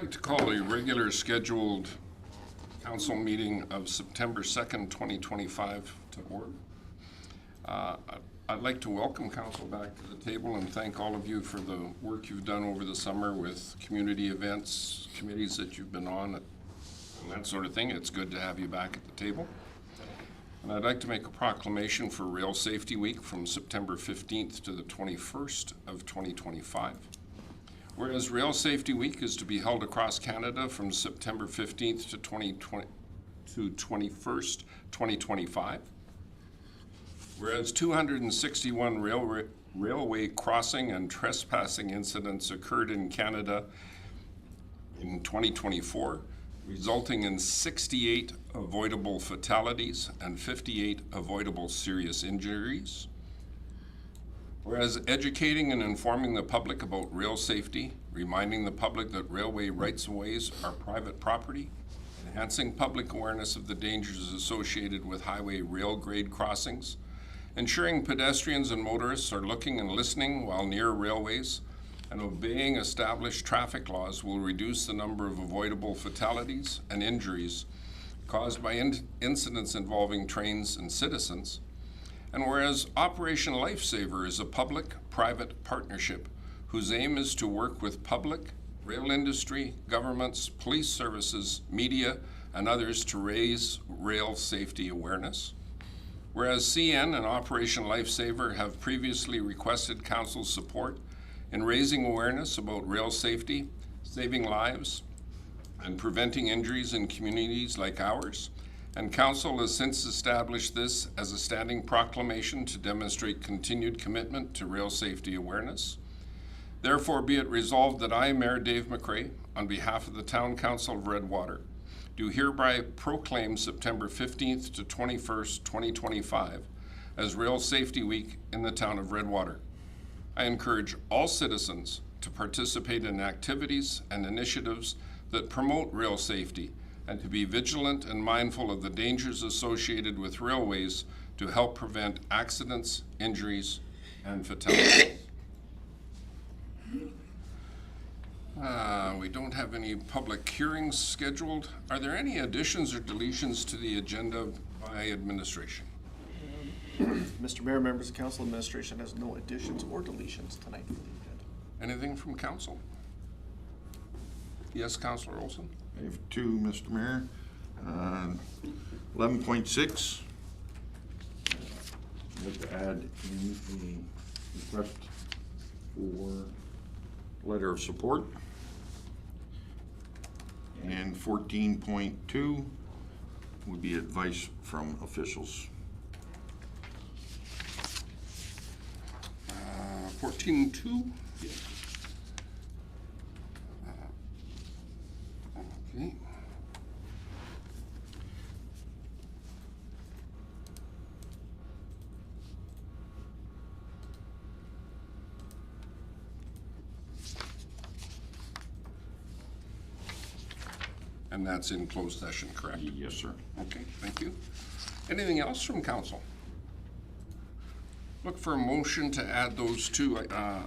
like to call a regular scheduled council meeting of September 2nd, 2025 to order. I'd like to welcome council back to the table and thank all of you for the work you've done over the summer with community events, committees that you've been on, and that sort of thing. It's good to have you back at the table. And I'd like to make a proclamation for Rail Safety Week from September 15th to the 21st of 2025. Whereas Rail Safety Week is to be held across Canada from September 15th to 21st, 2025. Whereas 261 railway crossing and trespassing incidents occurred in Canada in 2024, resulting in 68 avoidable fatalities and 58 avoidable serious injuries. Whereas educating and informing the public about rail safety, reminding the public that railway rights-of-ways are private property, enhancing public awareness of the dangers associated with highway rail grade crossings, ensuring pedestrians and motorists are looking and listening while near railways, and obeying established traffic laws will reduce the number of avoidable fatalities and injuries caused by incidents involving trains and citizens. And whereas Operation Lifesaver is a public-private partnership whose aim is to work with public, rail industry, governments, police services, media, and others to raise rail safety awareness. Whereas CN and Operation Lifesaver have previously requested council's support in raising awareness about rail safety, saving lives, and preventing injuries in communities like ours, and council has since established this as a standing proclamation to demonstrate continued commitment to rail safety awareness. Therefore, be it resolved that I, Mayor Dave McRae, on behalf of the Town Council of Redwater, do hereby proclaim September 15th to 21st, 2025 as Rail Safety Week in the town of Redwater. I encourage all citizens to participate in activities and initiatives that promote rail safety and to be vigilant and mindful of the dangers associated with railways to help prevent accidents, injuries, and fatalities. We don't have any public hearings scheduled. Are there any additions or deletions to the agenda by administration? Mr. Mayor, members of council, administration has no additions or deletions tonight for the agenda. Anything from council? Yes, Councillor Olson. I have two, Mr. Mayor. 11.6. I'd like to add in a request for letter of support. And 14.2 would be advice from officials. 14.2. Yes. Okay. And that's in closed session, correct? Yes, sir. Okay, thank you. Anything else from council? Look for a motion to add those two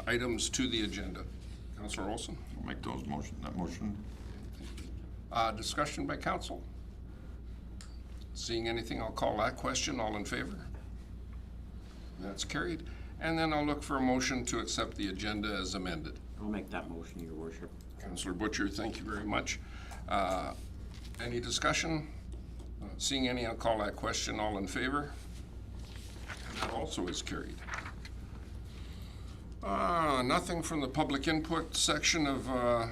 items to the agenda. Councillor Olson. I'll make that motion. Discussion by council. Seeing anything, I'll call that question. All in favor? That's carried. And then I'll look for a motion to accept the agenda as amended. I'll make that motion, Your Worship. Councillor Butcher, thank you very much. Any discussion? Seeing any, I'll call that question. All in favor? And that also is carried. Nothing from the public input section of our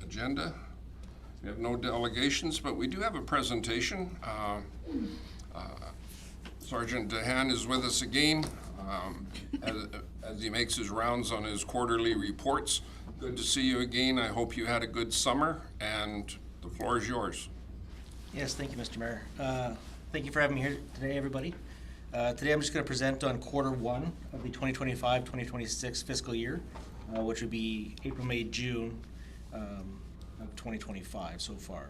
agenda. We have no delegations, but we do have a presentation. Sergeant DeHaan is with us again as he makes his rounds on his quarterly reports. Good to see you again. I hope you had a good summer, and the floor is yours. Yes, thank you, Mr. Mayor. Thank you for having me here today, everybody. Today I'm just going to present on quarter one of the 2025-2026 fiscal year, which would be April, May, June of 2025 so far.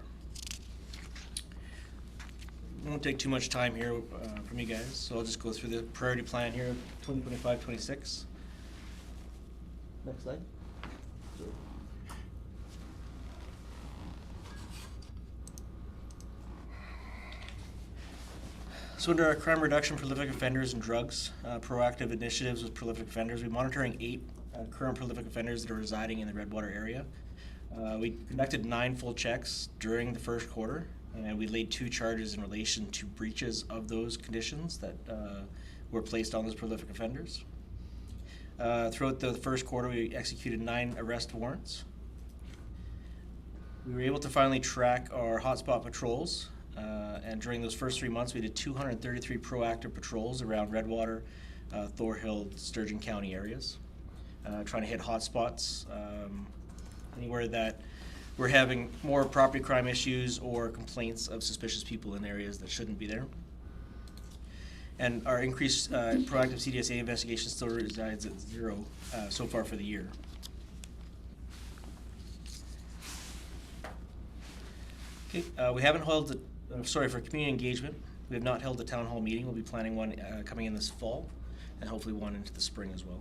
It won't take too much time here from you guys, so I'll just go through the priority plan here, 2025-26. Next slide. So under our crime reduction, prolific offenders and drugs, proactive initiatives with prolific offenders, we're monitoring 8 current prolific offenders that are residing in the Redwater area. We conducted 9 full checks during the first quarter, and we laid 2 charges in relation to breaches of those conditions that were placed on those prolific offenders. Throughout the first quarter, we executed 9 arrest warrants. We were able to finally track our hotspot patrols, and during those first 3 months, we did 233 proactive patrols around Redwater, Thorhill, Sturgeon County areas, trying to hit hotspots anywhere that we're having more property crime issues or complaints of suspicious people in areas that shouldn't be there. And our increased proactive CDSA investigation still resides at 0 so far for the year. Okay, we haven't held the, for community engagement, we have not held a town hall meeting. We'll be planning one coming in this fall, and hopefully one into the spring as well.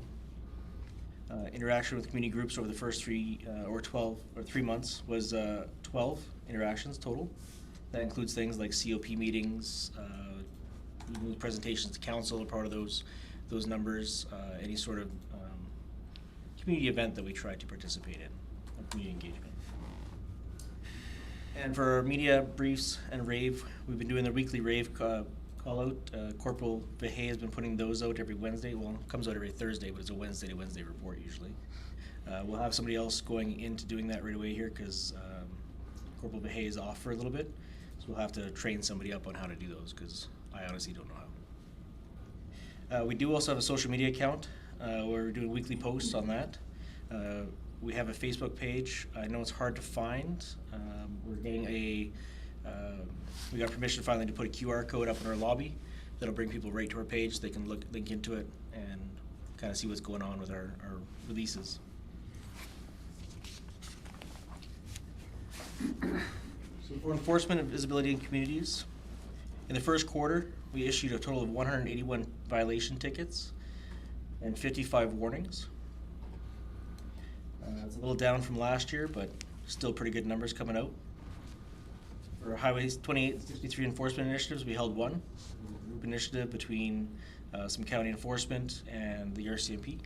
Interaction with community groups over the first 3 months was 12 interactions total. That includes things like COP meetings, presentations to council are part of those numbers, any sort of community event that we try to participate in, community engagement. And for our media briefs and rave, we've been doing the weekly rave call out. Corporal Vahey has been putting those out every Wednesday. Well, it comes out every Thursday, but it's a Wednesday to Wednesday report usually. We'll have somebody else going into doing that right away here because Corporal Vahey is off for a little bit. So we'll have to train somebody up on how to do those because I honestly don't know how. We do also have a social media account. We're doing weekly posts on that. We have a Facebook page. I know it's hard to find. We're getting we got permission finally to put a QR code up in our lobby that'll bring people right to our page. They can link into it and kind of see what's going on with our releases. So for enforcement and visibility in communities, in the first quarter, we issued a total of 181 violation tickets and 55 warnings. It's a little down from last year, but still pretty good numbers coming out. For Highway 2863 enforcement initiatives, we held 1 group initiative between some county enforcement and the RCMP.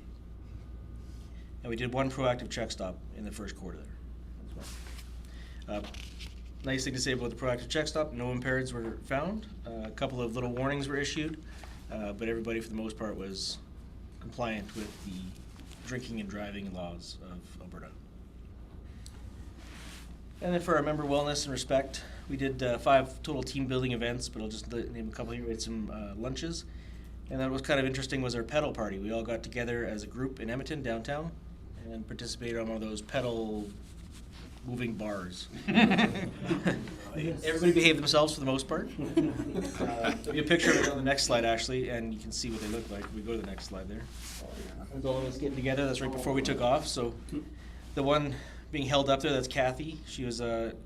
And we did 1 proactive check stop in the first quarter there as well. Nice thing to say about the proactive check stop, no impaireds were found. A couple of little warnings were issued, but everybody for the most part was compliant with the drinking and driving laws of Alberta. And then for our member wellness and respect, we did 5 total team building events, but I'll just name a couple here. We had some lunches. And then what was kind of interesting was our pedal party. We all got together as a group in Edmonton, downtown, and participated on one of those pedal moving bars. Everybody behaved themselves for the most part. There'll be a picture of it on the next slide, actually, and you can see what they look like. We go to the next slide there. There's all of us getting together. That's right before we took off. So the one being held up there, that's Kathy. She was the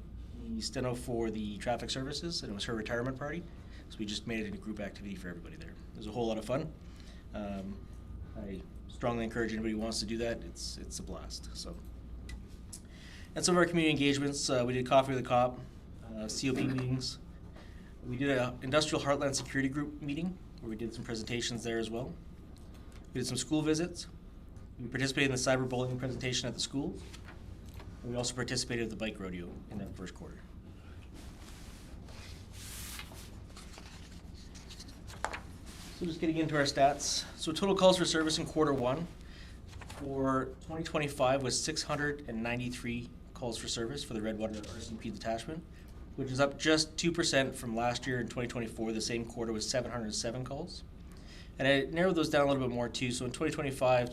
steno for the traffic services, and it was her retirement party. So we just made it a group activity for everybody there. It was a whole lot of fun. I strongly encourage anybody who wants to do that. It's a blast. So. And some of our community engagements, we did Coffee with a Cop, COP meetings. We did an Industrial Heartland Security Group meeting where we did some presentations there as well. We did some school visits. We participated in the cyberbullying presentation at the school. And we also participated at the bike rodeo in that first quarter. So just getting into our stats. So total calls for service in quarter 1 for 2025 was 693 calls for service for the Redwater RCMP detachment, which is up just 2% from last year. In 2024, the same quarter was 707 calls. And I narrowed those down a little bit more too. So in 2025,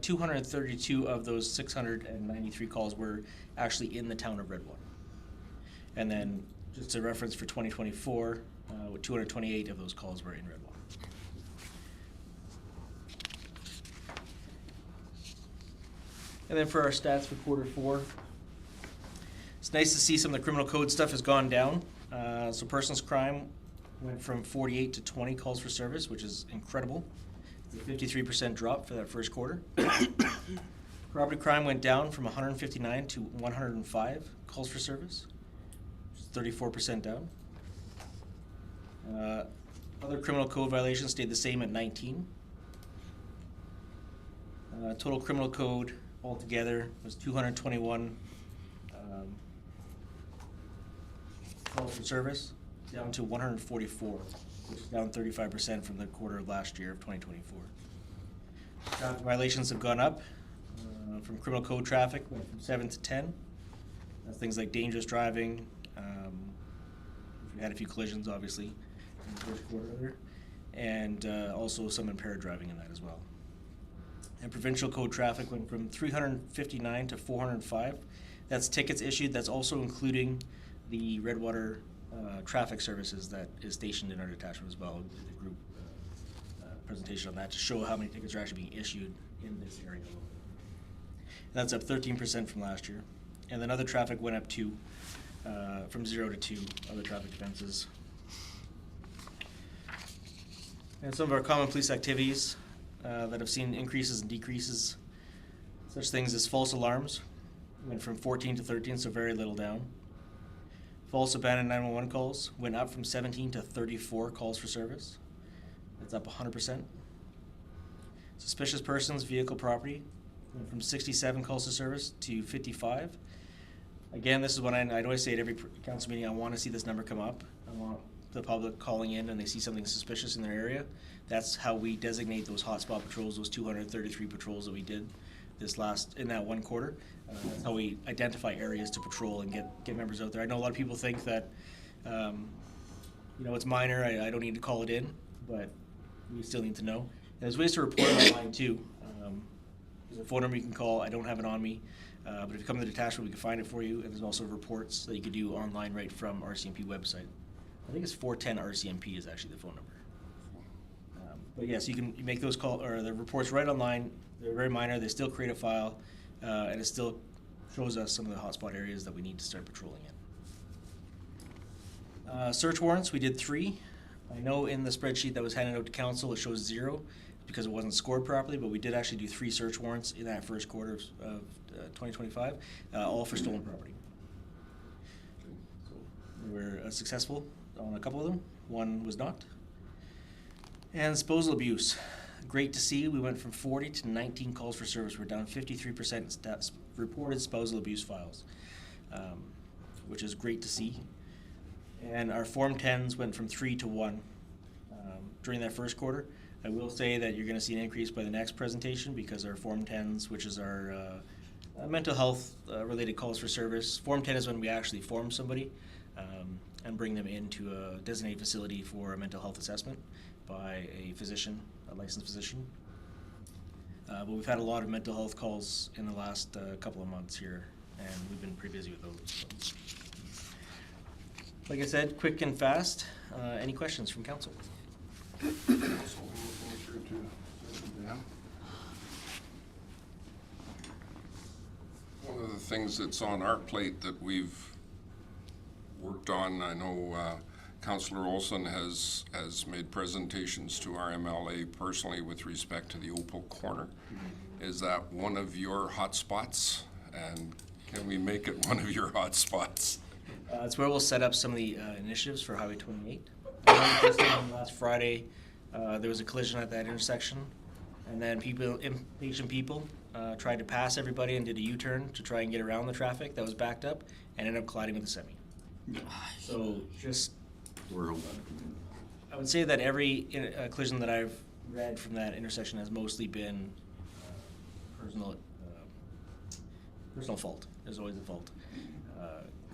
232 of those 693 calls were actually in the town of Redwater. And then just a reference for 2024, 228 of those calls were in Redwater. And then for our stats for quarter 4, it's nice to see some of the criminal code stuff has gone down. So personal crime went from 48 to 20 calls for service, which is incredible. It's a 53% drop for that first quarter. Property crime went down from 159 to 105 calls for service, which is 34% down. Other criminal code violations stayed the same at 19. Total criminal code altogether was 221 calls for service, down to 144, which is down 35% from the quarter of last year of 2024. Traffic violations have gone up from criminal code traffic, went from 7 to 10. That's things like dangerous driving. We had a few collisions, obviously, in the first quarter there, and also some impaired driving in that as well. And provincial code traffic went from 359 to 405. That's tickets issued. That's also including the Redwater traffic services that is stationed in our detachment as well. We did a group presentation on that to show how many tickets are actually being issued in this area. That's up 13% from last year. And then other traffic went up too, from 0 to 2, other traffic offenses. And some of our common police activities that have seen increases and decreases, such things as false alarms, went from 14 to 13, so very little down. False abandoned 911 calls went up from 17 to 34 calls for service. That's up 100%. Suspicious persons, vehicle property, went from 67 calls to service to 55. Again, this is what I always say at every council meeting, I want to see this number come up. I want the public calling in and they see something suspicious in their area. That's how we designate those hotspot patrols, those 233 patrols that we did in that one quarter. That's how we identify areas to patrol and get members out there. I know a lot of people think that, it's minor, I don't need to call it in, but we still need to know. And there's ways to report it online too. There's a phone number you can call. I don't have it on me, but if you come to the detachment, we can find it for you. And there's also reports that you can do online right from RCMP website. I think it's 410 RCMP is actually the phone number. But yes, you make those the reports right online. They're very minor. They still create a file, and it still shows us some of the hotspot areas that we need to start patrolling in. Search warrants, we did 3. I know in the spreadsheet that was handed out to council, it shows 0 because it wasn't scored properly, but we did actually do 3 search warrants in that first quarter of 2025, all for stolen property. So we were successful on a couple of them. One was not. And disposal abuse. Great to see. We went from 40 to 19 calls for service. We're down 53% reported spousal abuse files, which is great to see. And our Form 10s went from 3 to 1 during that first quarter. I will say that you're going to see an increase by the next presentation because our Form 10s, which is our mental health related calls for service. Form 10 is when we actually form somebody and bring them into a designated facility for a mental health assessment by a physician, a licensed physician. But we've had a lot of mental health calls in the last couple of months here, and we've been pretty busy with those. So. Like I said, quick and fast. Any questions from council? One of the things that's on our plate that we've worked on, I know Councillor Olson has made presentations to our MLA personally with respect to the Opal Corner. Is that one of your hotspots? And can we make it one of your hotspots? It's where we'll set up some of the initiatives for Highway 28. Last Friday, there was a collision at that intersection, and then impatient people tried to pass everybody and did a U-turn to try and get around the traffic that was backed up and ended up colliding with a semi. So just, I would say that every collision that I've read from that intersection has mostly been personal fault. There's always a fault.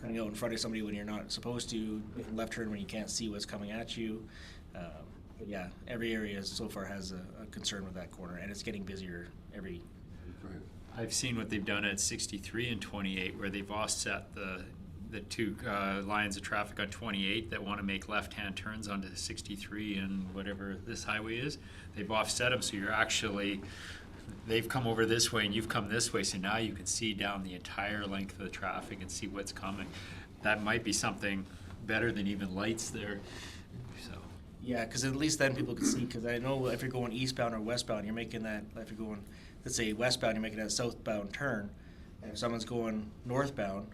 Cutting out in front of somebody when you're not supposed to, making left turn when you can't see what's coming at you. But yeah, every area so far has a concern with that corner, and it's getting busier every. I've seen what they've done at 63 and 28, where they've offset the two lines of traffic on 28 that want to make left-hand turns onto 63 and whatever this highway is. They've offset them, so you're actually, they've come over this way and you've come this way, so now you can see down the entire length of the traffic and see what's coming. That might be something better than even lights there. So. Yeah, because at least then people can see, because I know if you're going eastbound or westbound, you're making that, if you're going, let's say westbound, you're making that southbound turn, and if someone's going northbound,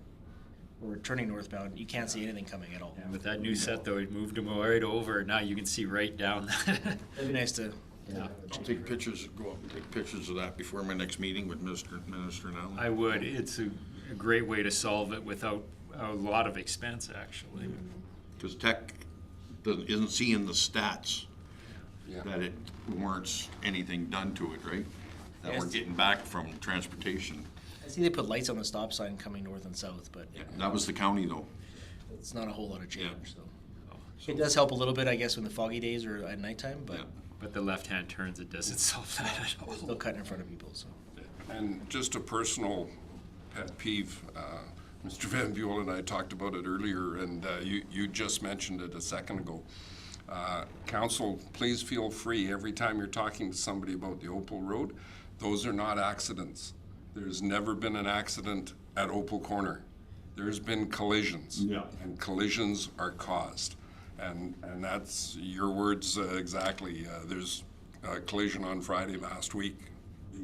or turning northbound, you can't see anything coming at all. And with that new set though, we moved them right over. Now you can see right down. It'd be nice to. Yeah. I'll take pictures, go up and take pictures of that before my next meeting with Minister Nally. I would. It's a great way to solve it without a lot of expense, actually. Because Tech isn't seeing the stats Yeah. that it warrants anything done to it, right? That we're Yes. getting back from transportation. I see they put lights on the stop sign coming north and south, but That was the county though. it's not a whole lot of change. Yeah. So it does help a little bit, I guess, when the foggy days or at nighttime, but Yeah. But the left-hand turns, it doesn't solve that at all. we're still cutting in front of people. So And just a personal pet peeve, Mr. Van Buell and I talked about it earlier, and you just mentioned it a second ago. Council, please feel free, every time you're talking to somebody about the Opal Road, those are not accidents. There's never been an accident at Opal Corner. There's been collisions. Yeah. And collisions are caused. And that's your words exactly. There's a collision on Friday last week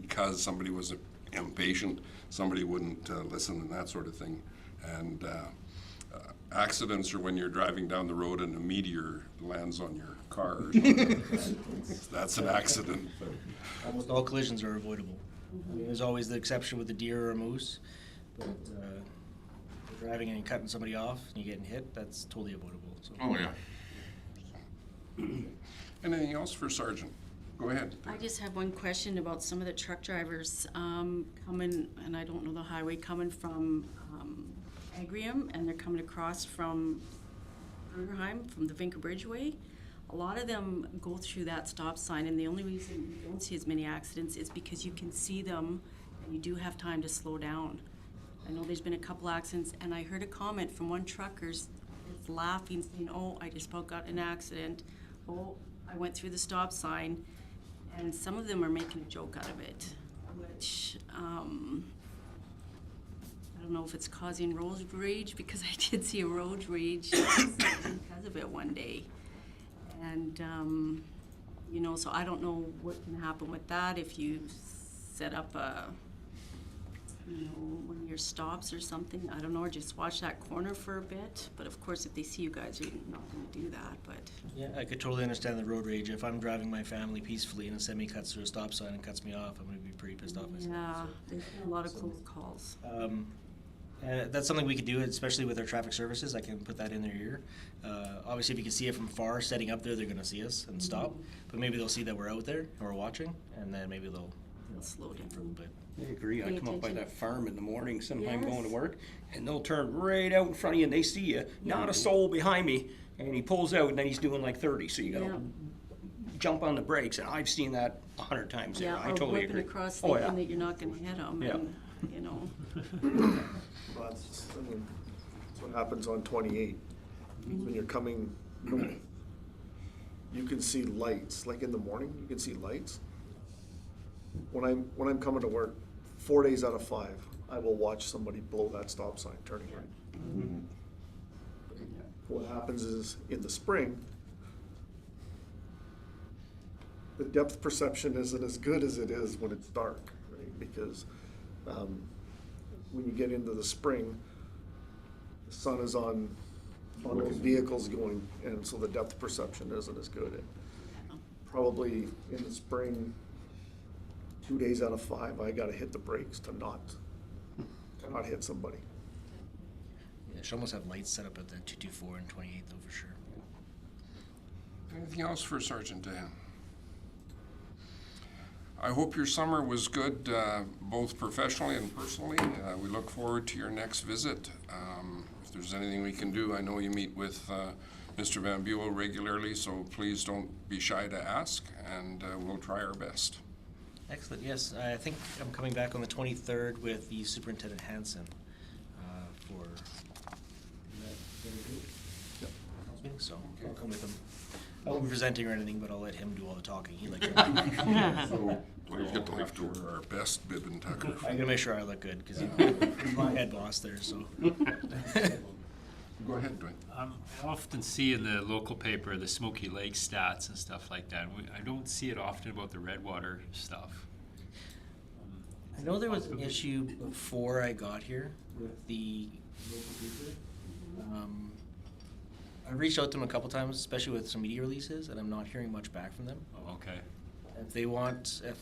because somebody was impatient, somebody wouldn't listen and that sort of thing. And accidents are when you're driving down the road and a meteor lands on your car or something. That's an accident. almost all collisions are avoidable. I mean, there's always the exception with the deer or a moose, but driving and cutting somebody off and you getting hit, that's totally avoidable. So. Oh, yeah. Anything else for Sergeant? Go ahead. I just have one question about some of the truck drivers coming, and I don't know the highway, coming from Agrium, and they're coming across from Bruderheim, from the Vinker Bridgeway. A lot of them go through that stop sign, and the only reason you don't see as many accidents is because you can see them, and you do have time to slow down. I know there's been a couple accidents, and I heard a comment from one trucker laughing, saying, "Oh, I just about got in an accident. Oh, I went through the stop sign." And some of them are making a joke out of it, which I don't know if it's causing road rage, because I did see a road rage because of it one day. And, you know, so I don't know what can happen with that if you set up one of your stops or something. I don't know, or just watch that corner for a bit. But of course, if they see you guys, you're not going to do that. But Yeah, I could totally understand the road rage. If I'm driving my family peacefully and a semi cuts through a stop sign and cuts me off, I'm going to be pretty pissed off myself. yeah, there's been a lot of close calls. And that's something we could do, especially with our traffic services. I can put that in their ear. Obviously, if you can see it from far, setting up there, they're going to see us and stop. But maybe they'll see that we're out there and we're watching, and then maybe they'll Slow down. for a little bit. I agree. I Pay come up by attention. that farm in the morning, sometime Yes. going to work, and they'll turn right out in front of you and they see you, not a soul behind me, and he pulls out and then he's doing like 30, so you gotta Yeah. jump on the brakes, and I've seen that 100 times there. Yeah, I or totally whipping agree. across Oh, thinking yeah. that you're not gonna hit them, Yeah. and, you know. That's what happens on 28. When you're coming north, you can see lights, like in the morning, you can see lights. When I'm coming to work, 4 days out of 5, I will watch somebody blow that stop sign turning right. What happens is, in the spring, the depth perception isn't as good as it is when it's dark, right? Because when you get into the spring, the sun is on those vehicles going, and so the depth perception isn't as good. And probably in the spring, 2 days out of 5, I gotta hit the brakes to not hit somebody. Yeah, should almost have lights set up at the 224 and 28 though, for sure. Anything else for Sergeant Dan? I hope your summer was good, both professionally and personally. We look forward to your next visit. If there's anything we can do, I know you meet with Mr. Van Buell regularly, so please don't be shy to ask, and we'll try our best. Excellent, yes. I think I'm coming back on the 23rd with the Superintendent Hanson for council meeting, so I'll come with him. I won't be presenting or anything, but I'll let him do all the talking. He likes it. We'll all have to wear our best bib and tucker. I'm gonna make sure I look good, because he's my head boss there, so. Go ahead, Dwayne. I often see in the local paper the Smoky Lake stats and stuff like that. I don't see it often about the Redwater stuff. I know there was an issue before I got here with the local paper. I've reached out to them a couple times, especially with some media releases, and I'm not hearing much back from them. Oh, okay. If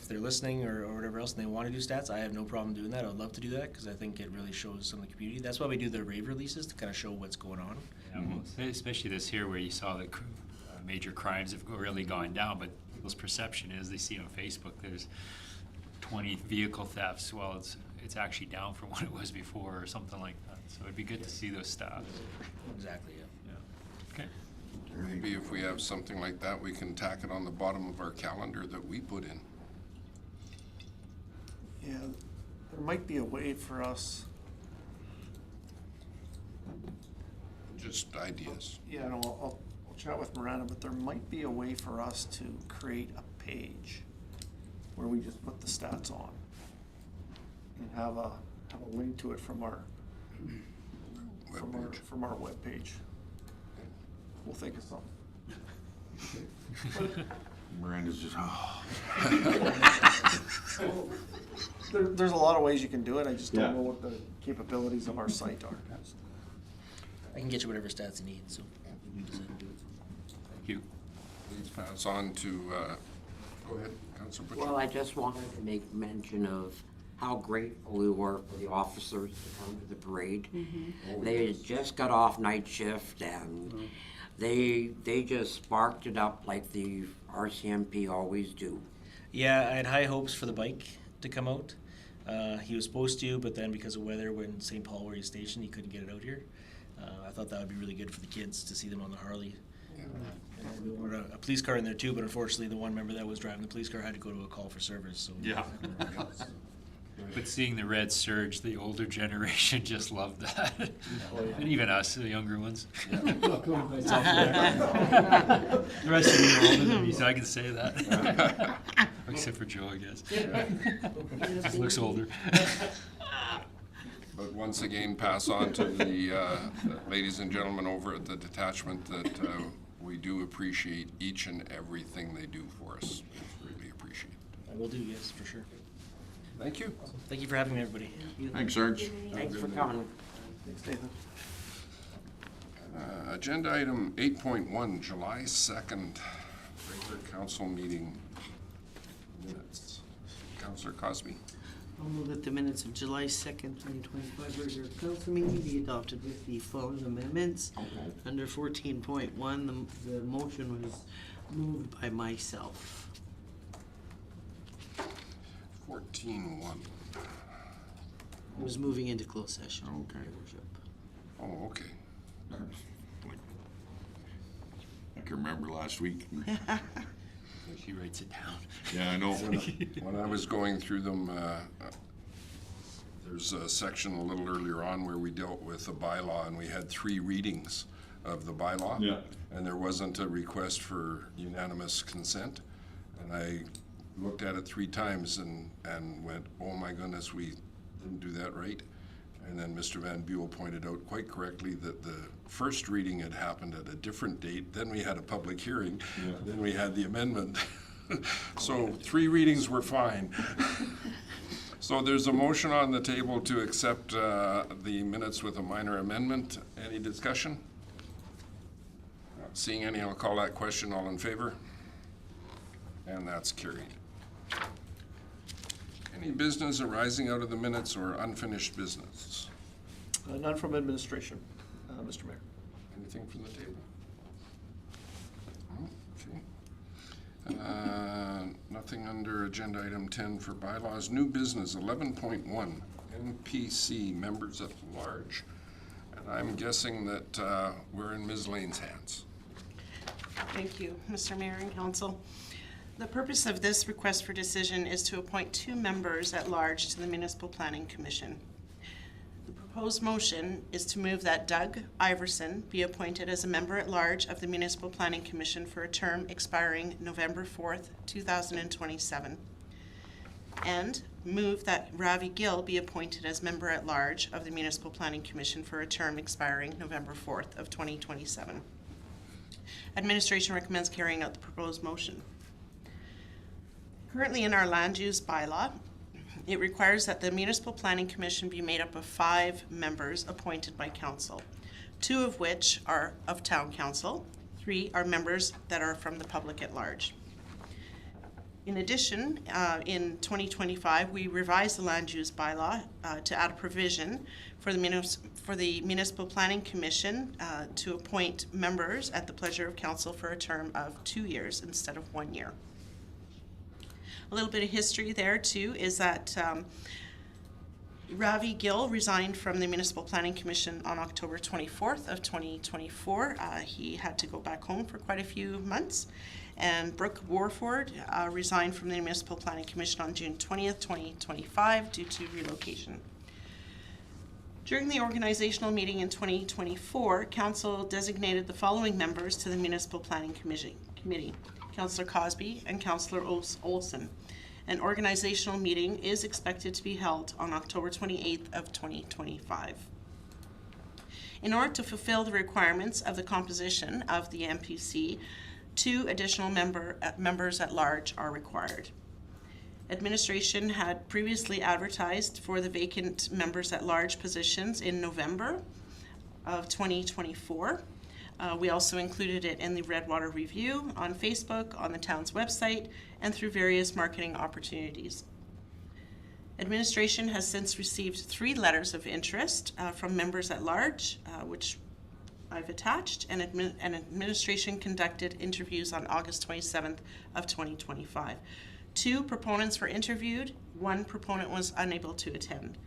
they're listening or whatever else and they want to do stats, I have no problem doing that. I would love to do that because I think it really shows some of the community. That's why we do the rave releases, to kind of show what's going on. Yeah, well, especially this here where you saw that major crimes have really gone down, but people's perception is they see on Facebook there's 20 vehicle thefts. Well, it's actually down from what it was before or something like that. So it'd be good to see those stats. Exactly, yeah. Okay. Maybe if we have something like that, we can tack it on the bottom of our calendar that we put in. Yeah, there might be a way for us, Just ideas. yeah, no, I'll chat with Miranda, but there might be a way for us to create a page where we just put the stats on and have a link to it from our Webpage. from our webpage. We'll think of something. Miranda's just, There's a lot of ways you can do it, I just Yeah. don't know what the capabilities of our site are. I can get you whatever stats you need, so we decide to do it. Thank you. Please pass on to, go ahead, Councilor Butcher. Well, I just wanted to make mention of how grateful we were for the officers to come to the parade. They had just got off night shift and they just sparked it up like the RCMP always do. Yeah, I had high hopes for the bike to come out. He was supposed to, but then because of weather, when St. Paul where he's stationed, he couldn't get it out here. I thought that would be really good for the kids to see them on the Harley. We wanted a police car in there too, but unfortunately, the one member that was driving the police car had to go to a call for service. So Yeah. But seeing the red surge, the older generation just loved that. And even us, the younger ones. The rest of you are older than me, so I can say that. Except for Joe, I guess. Just looks older. But once again, pass on to the ladies and gentlemen over at the detachment that we do appreciate each and everything they do for us. Really appreciate it. I will do, yes, for sure. Thank you. Thank you for having me, everybody. thanks, Sarge. Thanks for coming. Thanks, Nathan. Agenda item 8.1, July 2nd, regular council meeting minutes. Councilor Cosby. I'll move that the minutes of July 2nd, 2025 regular council meeting be adopted with the following amendments. Under 14.1, the motion was moved by myself. 14.1. I was moving into closed session. Okay. Your Worship. Oh, okay. I can remember last week. She writes it down. Yeah, I know. When I was going through them, there's a section a little earlier on where we dealt with the bylaw, and we had 3 readings of the bylaw. Yeah. And there wasn't a request for unanimous consent. And I looked at it 3 times and went, oh my goodness, we didn't do that right. And then Mr. Van Buell pointed out quite correctly that the first reading had happened at a different date. Then we had a public hearing. Yeah. Then we had the amendment. So 3 readings were fine. So there's a motion on the table to accept the minutes with a minor amendment. Any discussion? Not seeing any, I'll call that question. All in favor? And that's carried. Any business arising out of the minutes or unfinished business? None from administration, Mr. Mayor. Anything from the table? No? Okay. Nothing under agenda item 10 for bylaws. New business 11.1, NPC members at large. And I'm guessing that we're in Ms. Lane's hands. Thank you, Mr. Mayor and Council. The purpose of this request for decision is to appoint 2 members at large to the Municipal Planning Commission. The proposed motion is to move that Doug Iverson be appointed as a member at large of the Municipal Planning Commission for a term expiring November 4th, 2027. And move that Ravi Gill be appointed as member at large of the Municipal Planning Commission for a term expiring November 4th of 2027. Administration recommends carrying out the proposed motion. Currently in our land use bylaw, It requires that the Municipal Planning Commission be made up of 5 members appointed by council, 2 of which are of town council, 3 are members that are from the public at large. In addition, in 2025, we revised the land use bylaw to add a provision for the Municipal Planning Commission to appoint members at the pleasure of council for a term of 2 years instead of 1 year. A little bit of history there too is that Ravi Gill resigned from the Municipal Planning Commission on October 24th of 2024. He had to go back home for quite a few months. And Brooke Warford resigned from the Municipal Planning Commission on June 20th, 2025 due to relocation. During the organizational meeting in 2024, Council designated the following members to the Municipal Planning Committee, Councillor Cosby and Councillor Olson. An organizational meeting is expected to be held on October 28th of 2025. In order to fulfill the requirements of the composition of the MPC, 2 additional members at large are required. Administration had previously advertised for the vacant members at large positions in November of 2024. We also included it in the Redwater Review, on Facebook, on the town's website, and through various marketing opportunities. Administration has since received 3 letters of interest from members at large, which I've attached, and administration conducted interviews on August 27th of 2025. 2 proponents were interviewed, 1 proponent was unable to attend.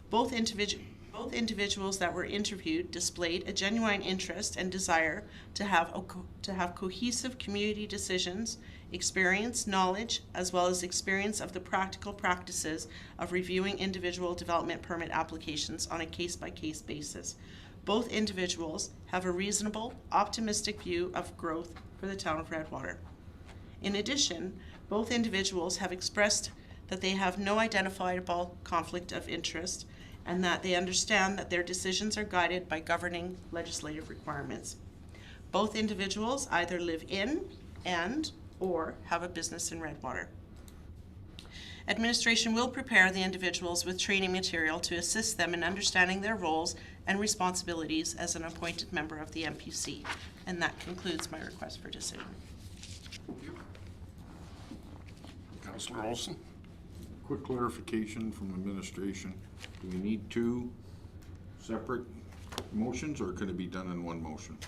Both individuals that were interviewed displayed a genuine interest and desire to have cohesive community decisions, experience, knowledge, as well as experience of the practical practices of reviewing individual development permit applications on a case-by-case basis. Both individuals have a reasonable, optimistic view of growth for the town of Redwater. In addition, both individuals have expressed that they have no identifiable conflict of interest and that they understand that their decisions are guided by governing legislative requirements. Both individuals either live in or have a business in Redwater. Administration will prepare the individuals with training material to assist them in understanding their roles and responsibilities as an appointed member of the MPC. And that concludes my request for decision. Councillor Olson? Quick clarification from administration. Do we need 2 separate motions, or can it be done in one motion?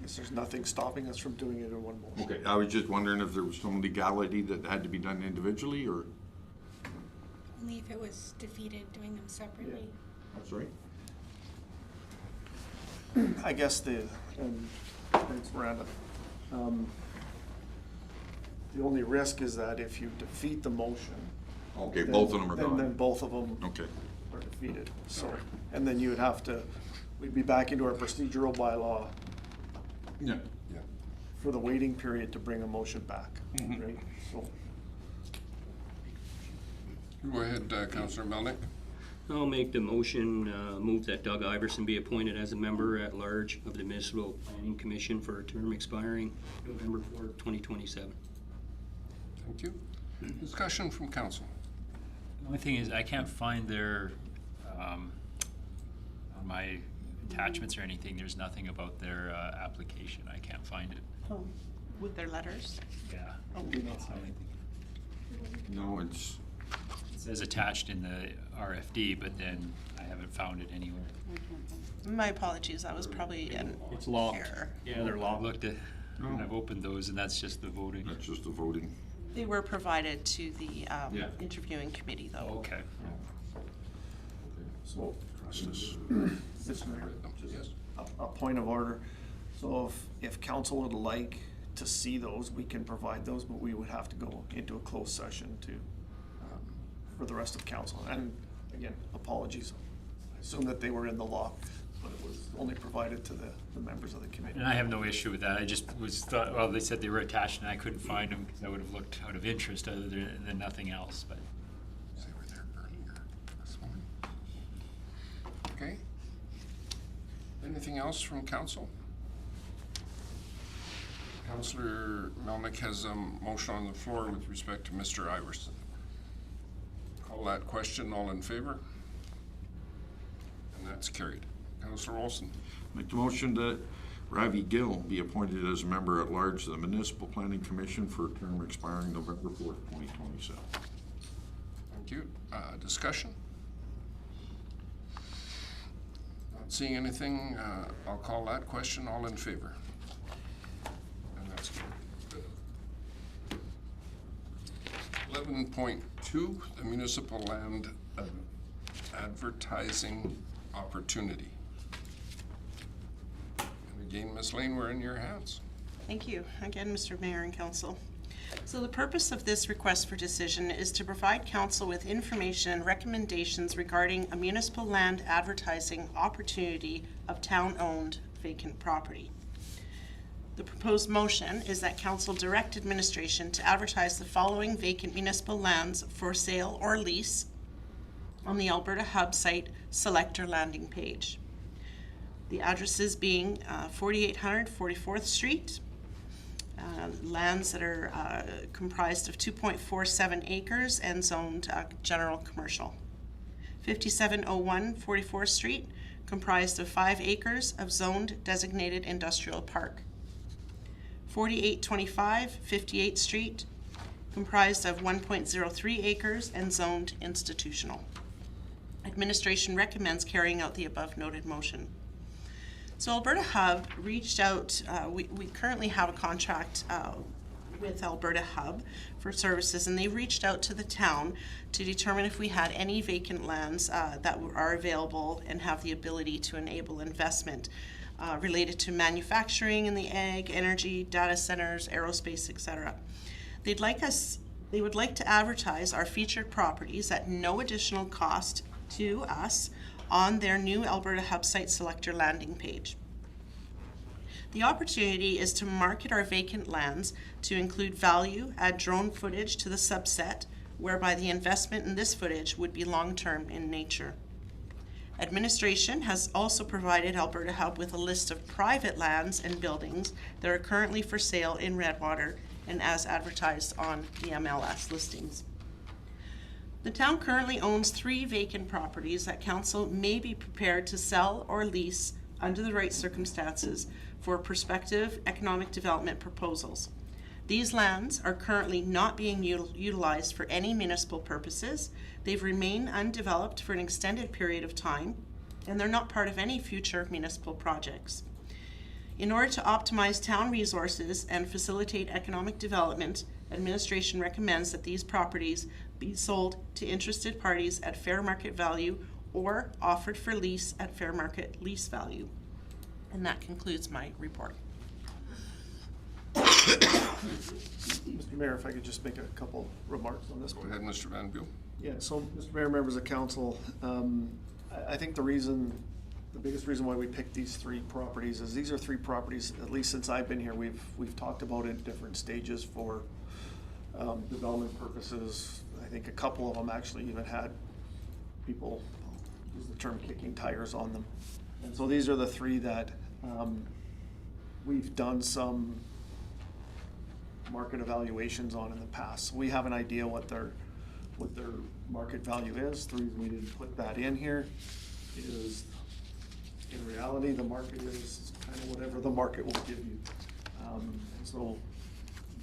Yes, there's nothing stopping us from doing it in one motion. Okay, I was just wondering if there was some legality that had to be done individually, or, Only if it was defeated, doing them separately. that's right? I guess and thanks, Miranda. The only risk is that if you defeat the motion. Okay, then- both of them are Then gone. both of them Okay, are defeated, so, and then you would have to, we'd be back into our procedural bylaw yeah. for the waiting period to bring a motion back, right? So, Go ahead, Councillor Melnick. I'll make the motion, move that Doug Iverson be appointed as a member at large of the Municipal Planning Commission for a term expiring November 4th, 2027. Thank you. Discussion from council. The only thing is, I can't find their, on my attachments or anything, there's nothing about their application. I can't find it. Oh, with their letters? Yeah. No, it's, It says attached in the RFD, but then I haven't found it anywhere. My apologies, that was probably an It's locked. error. Yeah, they're locked. I've looked at, and I've opened those, and that's just the voting. that's just the voting. They were provided to the Yeah. interviewing committee, though. Okay. so, Justice. Mr. Mayor, Yes. a point of order. So if council would like to see those, we can provide those, but we would have to go into a closed session to, for the rest of council. And again, apologies. I assume that they were in the law, but it was only provided to the members of the committee. And I have no issue with that. I just well, they said they were attached, and I couldn't find them because I would have looked out of interest other than nothing else, but. They were there earlier this morning. Okay. Anything else from council? Councillor Melnick has a motion on the floor with respect to Mr. Iverson. Call that question. All in favor? And that's carried. Councillor Olson. Make the motion that Ravi Gill be appointed as a member at large to the Municipal Planning Commission for a term expiring November 4th, 2027. Thank you. Discussion? Not seeing anything. I'll call that question. All in favor? And that's good. 11.2, the municipal land advertising opportunity. And again, Ms. Lane, we're in your hands. Thank you. Again, Mr. Mayor and Council. So the purpose of this request for decision is to provide council with information and recommendations regarding a municipal land advertising opportunity of town-owned vacant property. The proposed motion is that council direct administration to advertise the following vacant municipal lands for sale or lease on the Alberta Hub site selector landing page. The addresses being 4800 44th Street, lands that are comprised of 2.47 acres and zoned general commercial. 5701 44th Street, comprised of 5 acres of zoned designated industrial park. 4825 58th Street, comprised of 1.03 acres and zoned institutional. Administration recommends carrying out the above noted motion. So Alberta Hub reached out, we currently have a contract with Alberta Hub for services, and they reached out to the town to determine if we had any vacant lands that are available and have the ability to enable investment related to manufacturing in the ag, energy, data centers, aerospace, etc. They would like to advertise our featured properties at no additional cost to us on their new Alberta Hub site selector landing page. The opportunity is to market our vacant lands to include value, add drone footage to the subset, whereby the investment in this footage would be long-term in nature. Administration has also provided Alberta Hub with a list of private lands and buildings that are currently for sale in Redwater and as advertised on the MLS listings. The town currently owns 3 vacant properties that council may be prepared to sell or lease under the right circumstances for prospective economic development proposals. These lands are currently not being utilized for any municipal purposes. They've remained undeveloped for an extended period of time, and they're not part of any future municipal projects. In order to optimize town resources and facilitate economic development, administration recommends that these properties be sold to interested parties at fair market value or offered for lease at fair market lease value. And that concludes my report. Mr. Mayor, if I could just make a couple remarks on this. Go ahead, Mr. Van Buel. Yeah, so, Mr. Mayor, members of council, I think the biggest reason why we picked these 3 properties is these are 3 properties, at least since I've been here, we've talked about in different stages for development purposes. I think a couple of them actually even had people, use the term, kicking tires on them. And so these are the 3 that we've done some market evaluations on in the past. So we have an idea what their market value is. The reason we didn't put that in here is, in reality, the market is kind of whatever the market will give you. And so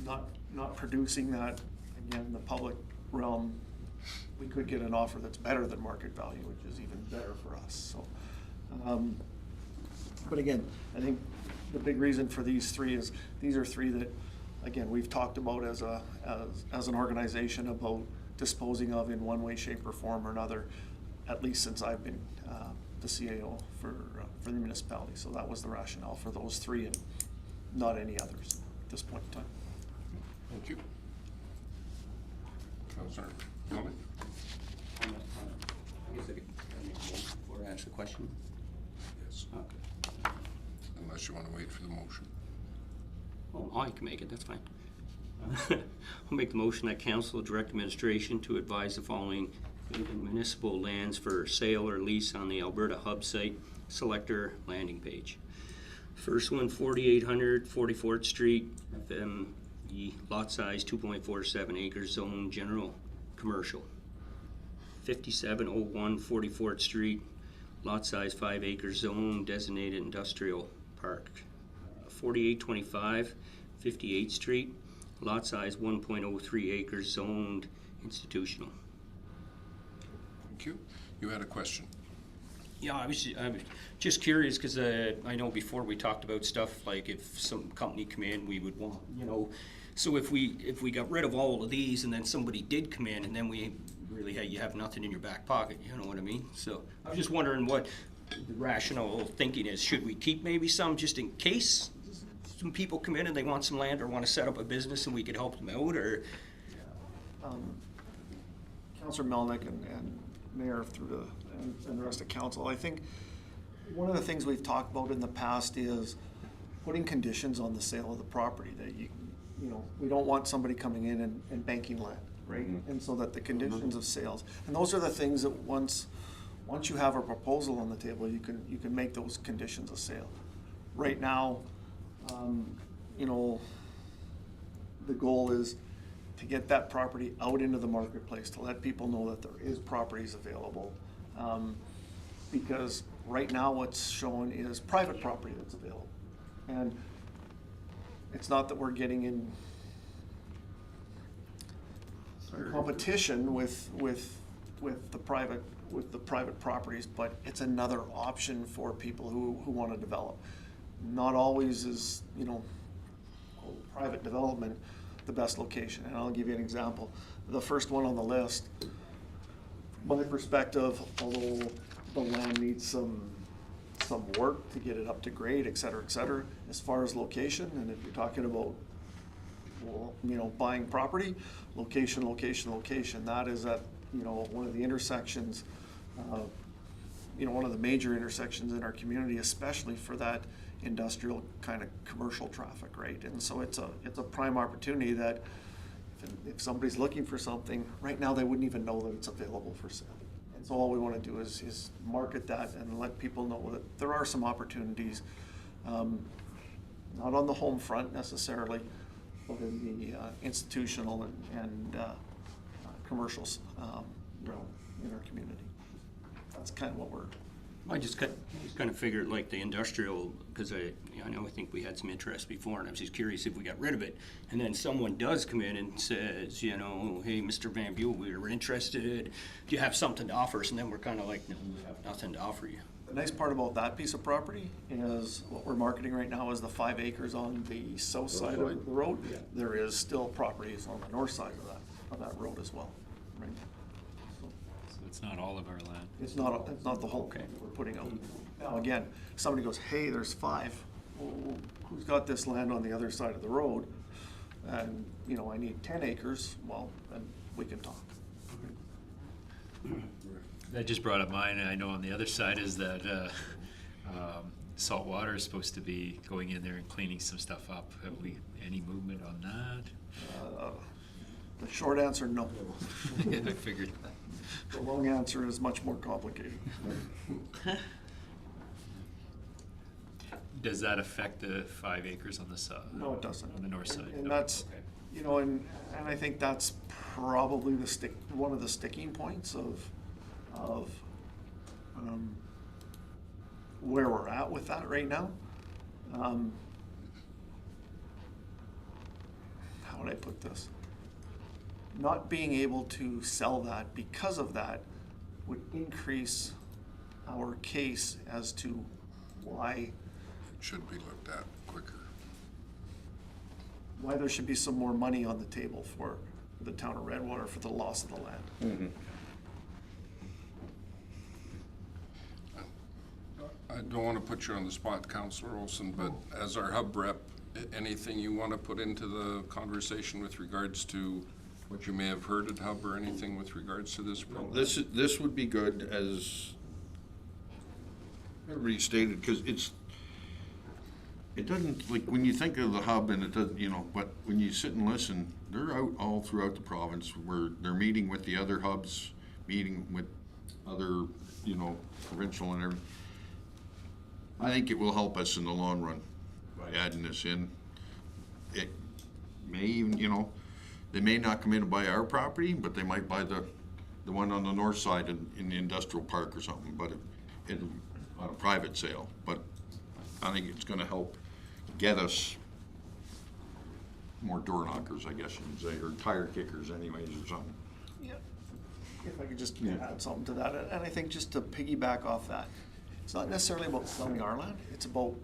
not producing that, again, in the public realm, we could get an offer that's better than market value, which is even better for us. So, but again, I think the big reason for these 3 is these are 3 that, again, we've talked about as an organization about disposing of in one way, shape, or form or another, at least since I've been the CAO for the municipality. So that was the rationale for those 3 and not any others at this point in time. Thank you. Councillor Melnick. I guess I could make a motion before I ask a question. Yes. Okay. Unless you want to wait for the motion. Oh, I can make it, that's fine. I'll make the motion that council direct administration to advise the following municipal lands for sale or lease on the Alberta Hub site selector landing page. First one, 4800 44th Street, FME, lot size 2.47 acres, zone general commercial. 5701 44th Street, lot size 5 acres, zone designated industrial park. 4825 58th Street, lot size 1.03 acres, zoned institutional. Thank you. You had a question? Yeah, I was just curious, because I know before we talked about stuff like if some company come in, we would want, so if we got rid of all of these and then somebody did come in and then we really you have nothing in your back pocket, you know what I mean? So I was just wondering what the rational thinking is. Should we keep maybe some just in case some people come in and they want some land or want to set up a business and we could help them out, or? Councillor Melnick and Mayor and the rest of council, I think one of the things we've talked about in the past is putting conditions on the sale of the property, that we don't want somebody coming in and banking land, right? And so that the conditions of sales, and those are the things that once you have a proposal on the table, you can make those conditions of sale. Right now, the goal is to get that property out into the marketplace, to let people know that there is properties available. Because right now what's shown is private property that's available. And it's not that we're getting in competition with the private properties, but it's another option for people who want to develop. Not always is, private development the best location. And I'll give you an example. The first one on the list, from my perspective, although the land needs some work to get it up to grade, et cetera, as far as location, and if you're talking about, buying property, location, that is at, one of the intersections, one of the major intersections in our community, especially for that industrial kind of commercial traffic, right? And so it's a prime opportunity that if somebody's looking for something, right now they wouldn't even know that it's available for sale. And so all we want to do is market that and let people know that there are some opportunities, not on the home front necessarily, but in the institutional and commercial realm in our community. That's kind of what we're. I just kind of figured like the industrial, because I think we had some interest before, and I was just curious if we got rid of it, and then someone does come in and says, hey, Mr. Van Buell, we're interested. Do you have something to offer us? And then we're kind of like, no, we have nothing to offer you. The nice part about that piece of property is what we're marketing right now is the 5 acres on the south side of the road. Yeah. There is still properties on the north side of that road as well, right? So it's not all of our land. It's not the whole thing we're putting out. Now again, somebody goes, hey, there's 5. Well, who's got this land on the other side of the road? And I need 10 acres. Well, then we can talk. That just brought up mine. I know on the other side is that salt water is supposed to be going in there and cleaning some stuff up. Have we any movement on that? The short answer, no. Yeah, I figured that. The long answer is much more complicated. Does that affect the 5 acres on the side? No, it doesn't. On the north side? And No. that's, Okay. and I think that's probably one of the sticking points of where we're at with that right now. How would I put this? Not being able to sell that because of that would increase our case as to why Should be looked at quicker. there should be some more money on the table for the town of Redwater for the loss of the land. I don't want to put you on the spot, Councillor Olson, but as our hub rep, anything you want to put into the conversation with regards to what you may have heard at hub or anything with regards to this program? This would be good, as everybody stated, because it doesn't, like, when you think of the hub and it does, but when you sit and listen, they're out all throughout the province where they're meeting with the other hubs, meeting with other, provincial and everything. I think it will help us in the long run by adding this in. It may even, you know, they may not come in and buy our property, but they might buy the one on the north side in the industrial park or something, but it on a private sale. But I think it's gonna help get us more door knockers, I guess you'd say, or tire kickers anyways or something. Yeah. If I could just add something to that, and I think just to piggyback off that, it's not necessarily about selling our land, it's about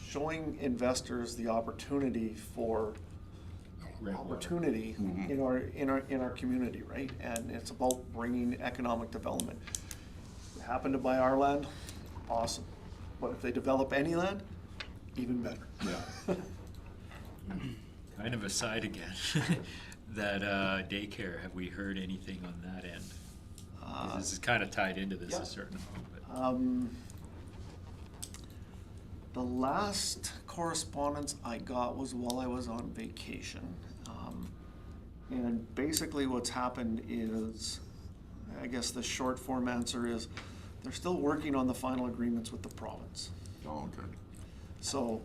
showing investors the opportunity for opportunity in our community, right? And it's about bringing economic development. If they happen to buy our land, awesome. But if they develop any land, even better. Yeah. Kind of aside again, that daycare, have we heard anything on that end? 'Cause this is kind of tied into this yeah. a certain amount, but. The last correspondence I got was while I was on vacation. And basically what's happened is, I guess the short form answer is, they're still working on the final agreements with the province. Oh, okay. So,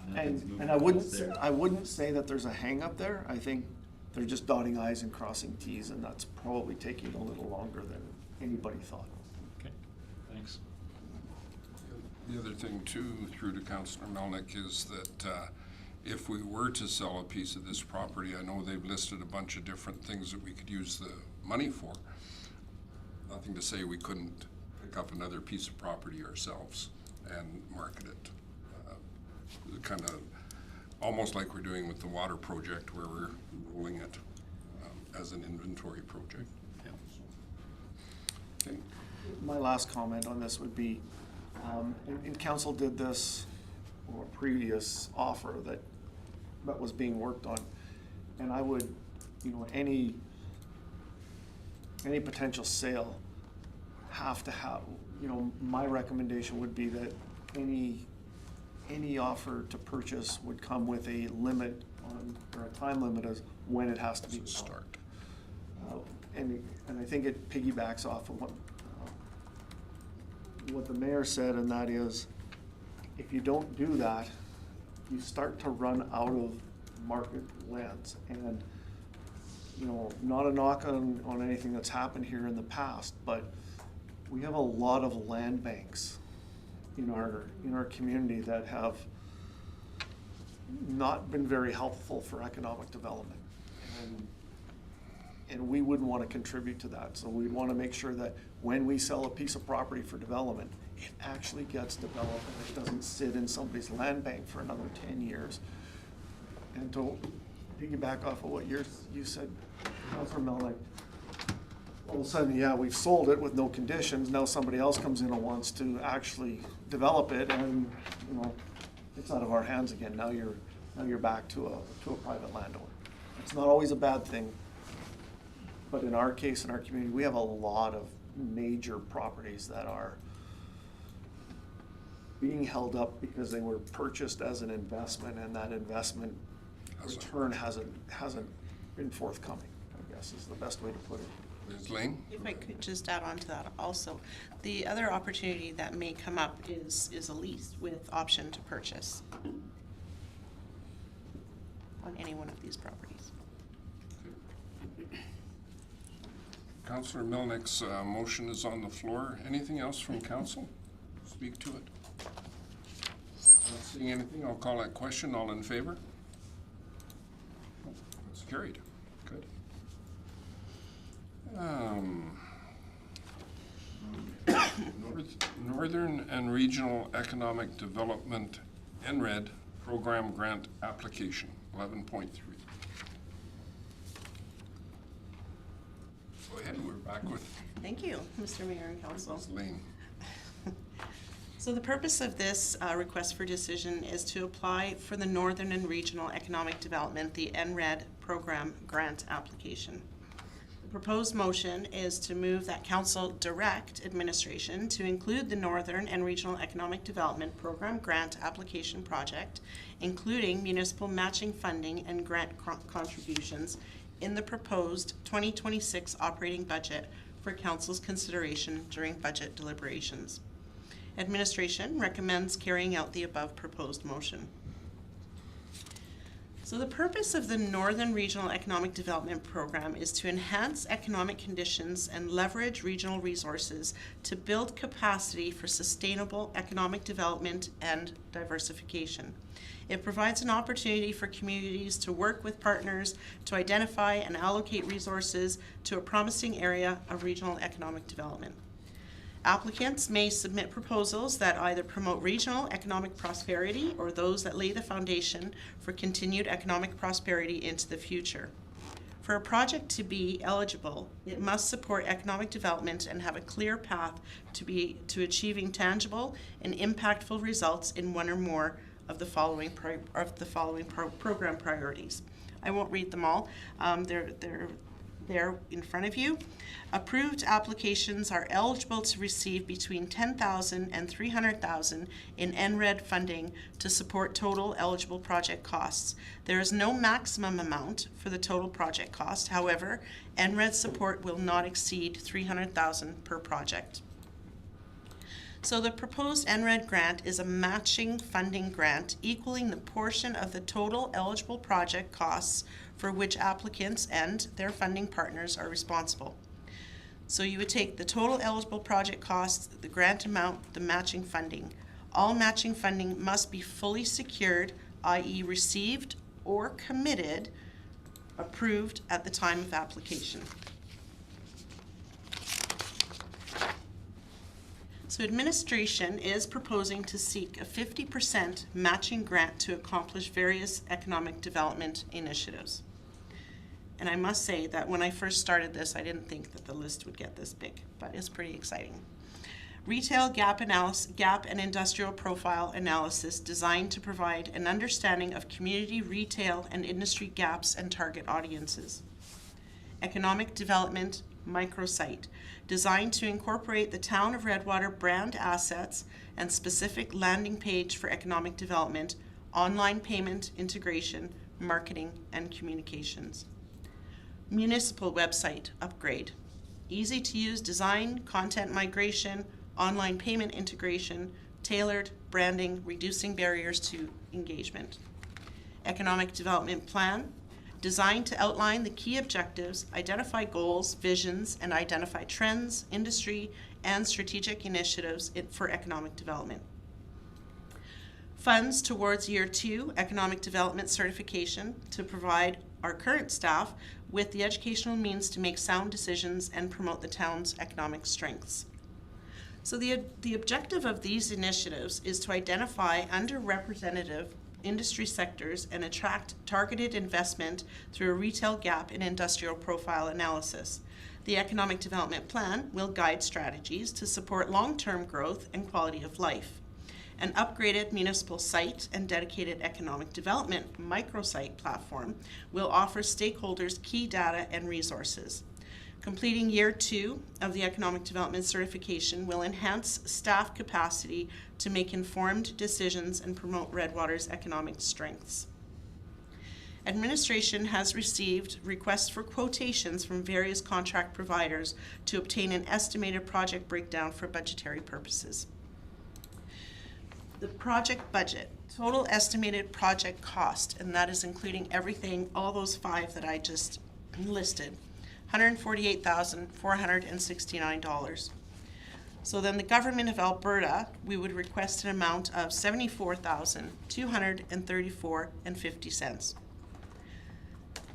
Nothing's and moving I wouldn't, fast there. I wouldn't say that there's a hang up there. I think they're just dotting i's and crossing t's, and that's probably taking a little longer than anybody thought. Okay, thanks. The other thing too, through to Councillor Melnick, is that if we were to sell a piece of this property, I know they've listed a bunch of different things that we could use the money for. Nothing to say we couldn't pick up another piece of property ourselves and market it. Kind of almost like we're doing with the water project, where we're rolling it as an inventory project. Okay. My last comment on this would be, and council did this or a previous offer that was being worked on. And I would, you know, any potential sale have to have, you know, my recommendation would be that any offer to purchase would come with a limit on, or a time limit as when it has to be developed. Start. And I think it piggybacks off of what the mayor said, and that is, if you don't do that, you start to run out of market lands. And, you know, not a knock on anything that's happened here in the past, but we have a lot of land banks in our community that have not been very helpful for economic development. And we wouldn't want to contribute to that. So we'd want to make sure that when we sell a piece of property for development, it actually gets developed and it doesn't sit in somebody's land bank for another 10 years. And to piggyback off of what you said, Councilor Melnick, all of a sudden, yeah, we've sold it with no conditions. Now somebody else comes in and wants to actually develop it, and, you know, it's out of our hands again. Now you're back to a private landowner. It's not always a bad thing. But in our case, in our community, we have a lot of major properties that are being held up because they were purchased as an investment, and that investment return hasn't been forthcoming, I guess is the best way to put it. Ms. Lane? If I could just add on to that also, the other opportunity that may come up is a lease with option to purchase on any one of these properties. Councillor Melnick's motion is on the floor. Anything else from council? Speak to it. Not seeing anything, I'll call that question. All in favor? It's carried. Good. Northern and Regional Economic Development, NRED, Program Grant Application, 11.3. Go ahead, we're back with Thank you, Mr. Mayor and Council. Ms. Lane. So the purpose of this request for decision is to apply for the Northern and Regional Economic Development, the NRED Program Grant Application. The proposed motion is to move that Council direct administration to include the Northern and Regional Economic Development Program Grant Application Project, including municipal matching funding and grant contributions in the proposed 2026 operating budget for Council's consideration during budget deliberations. Administration recommends carrying out the above proposed motion. So the purpose of the Northern Regional Economic Development Program is to enhance economic conditions and leverage regional resources to build capacity for sustainable economic development and diversification. It provides an opportunity for communities to work with partners to identify and allocate resources to a promising area of regional economic development. Applicants may submit proposals that either promote regional economic prosperity or those that lay the foundation for continued economic prosperity into the future. For a project to be eligible, it must support economic development and have a clear path to achieving tangible and impactful results in one or more of the following program priorities. I won't read them all. They're there in front of you. Approved applications are eligible to receive between $10,000 and $300,000 in NRED funding to support total eligible project costs. There is no maximum amount for the total project cost. However, NRED support will not exceed $300,000 per project. So the proposed NRED grant is a matching funding grant equaling the portion of the total eligible project costs for which applicants and their funding partners are responsible. So you would take the total eligible project costs, the grant amount, the matching funding. All matching funding must be fully secured, i.e. received or committed, approved at the time of application. So administration is proposing to seek a 50% matching grant to accomplish various economic development initiatives. And I must say that when I first started this, I didn't think that the list would get this big, but it's pretty exciting. Retail gap and industrial profile analysis designed to provide an understanding of community retail and industry gaps and target audiences. Economic development microsite, designed to incorporate the Town of Redwater brand assets and specific landing page for economic development, online payment integration, marketing, and communications. Municipal website upgrade, easy to use design, content migration, online payment integration, tailored branding, reducing barriers to engagement. Economic development plan, designed to outline the key objectives, identify goals, visions, and identify trends, industry, and strategic initiatives for economic development. Funds towards Year 2 Economic Development Certification to provide our current staff with the educational means to make sound decisions and promote the town's economic strengths. So the objective of these initiatives is to identify underrepresented industry sectors and attract targeted investment through a retail gap and industrial profile analysis. The Economic Development Plan will guide strategies to support long-term growth and quality of life. An upgraded municipal site and dedicated economic development microsite platform will offer stakeholders key data and resources. Completing Year 2 of the Economic Development Certification will enhance staff capacity to make informed decisions and promote Redwater's economic strengths. Administration has received requests for quotations from various contract providers to obtain an estimated project breakdown for budgetary purposes. The project budget, total estimated project cost, and that is including everything, all those 5 that I just listed, $148,469. So then the Government of Alberta, we would request an amount of $74,234.50.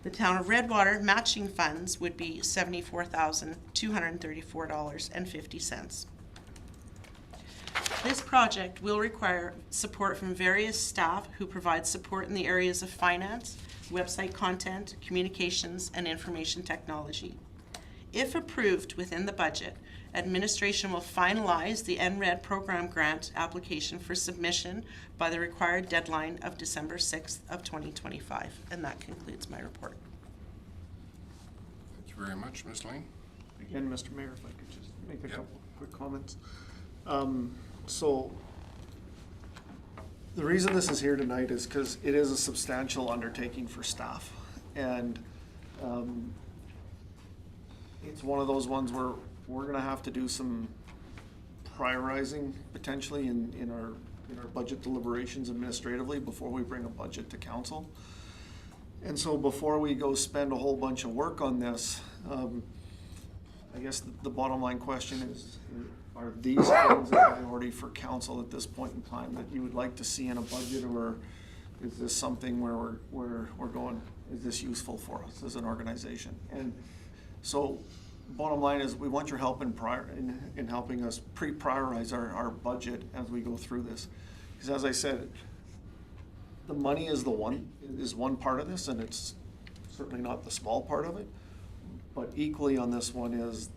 The Town of Redwater matching funds would be $74,234.50. This project will require support from various staff who provide support in the areas of finance, website content, communications, and information technology. If approved within the budget, administration will finalize the NRED program grant application for submission by the required deadline of December 6th of 2025. And that concludes my report. Thank you very much, Ms. Lane. Again, Mr. Mayor, if I could just make a couple quick comments. So the reason this is here tonight is because it is a substantial undertaking for staff. And it's one of those ones where we're gonna have to do some prioritizing potentially in our budget deliberations administratively before we bring a budget to council. And so before we go spend a whole bunch of work on this, I guess the bottom line question is, are these things a priority for council at this point in time that you would like to see in a budget, or is this something where we're going, is this useful for us as an organization? And so bottom line is, we want your help in helping us pre-prioritize our budget as we go through this. Because as I said, the money is one part of this, and it's certainly not the small part of it. But equally on this one is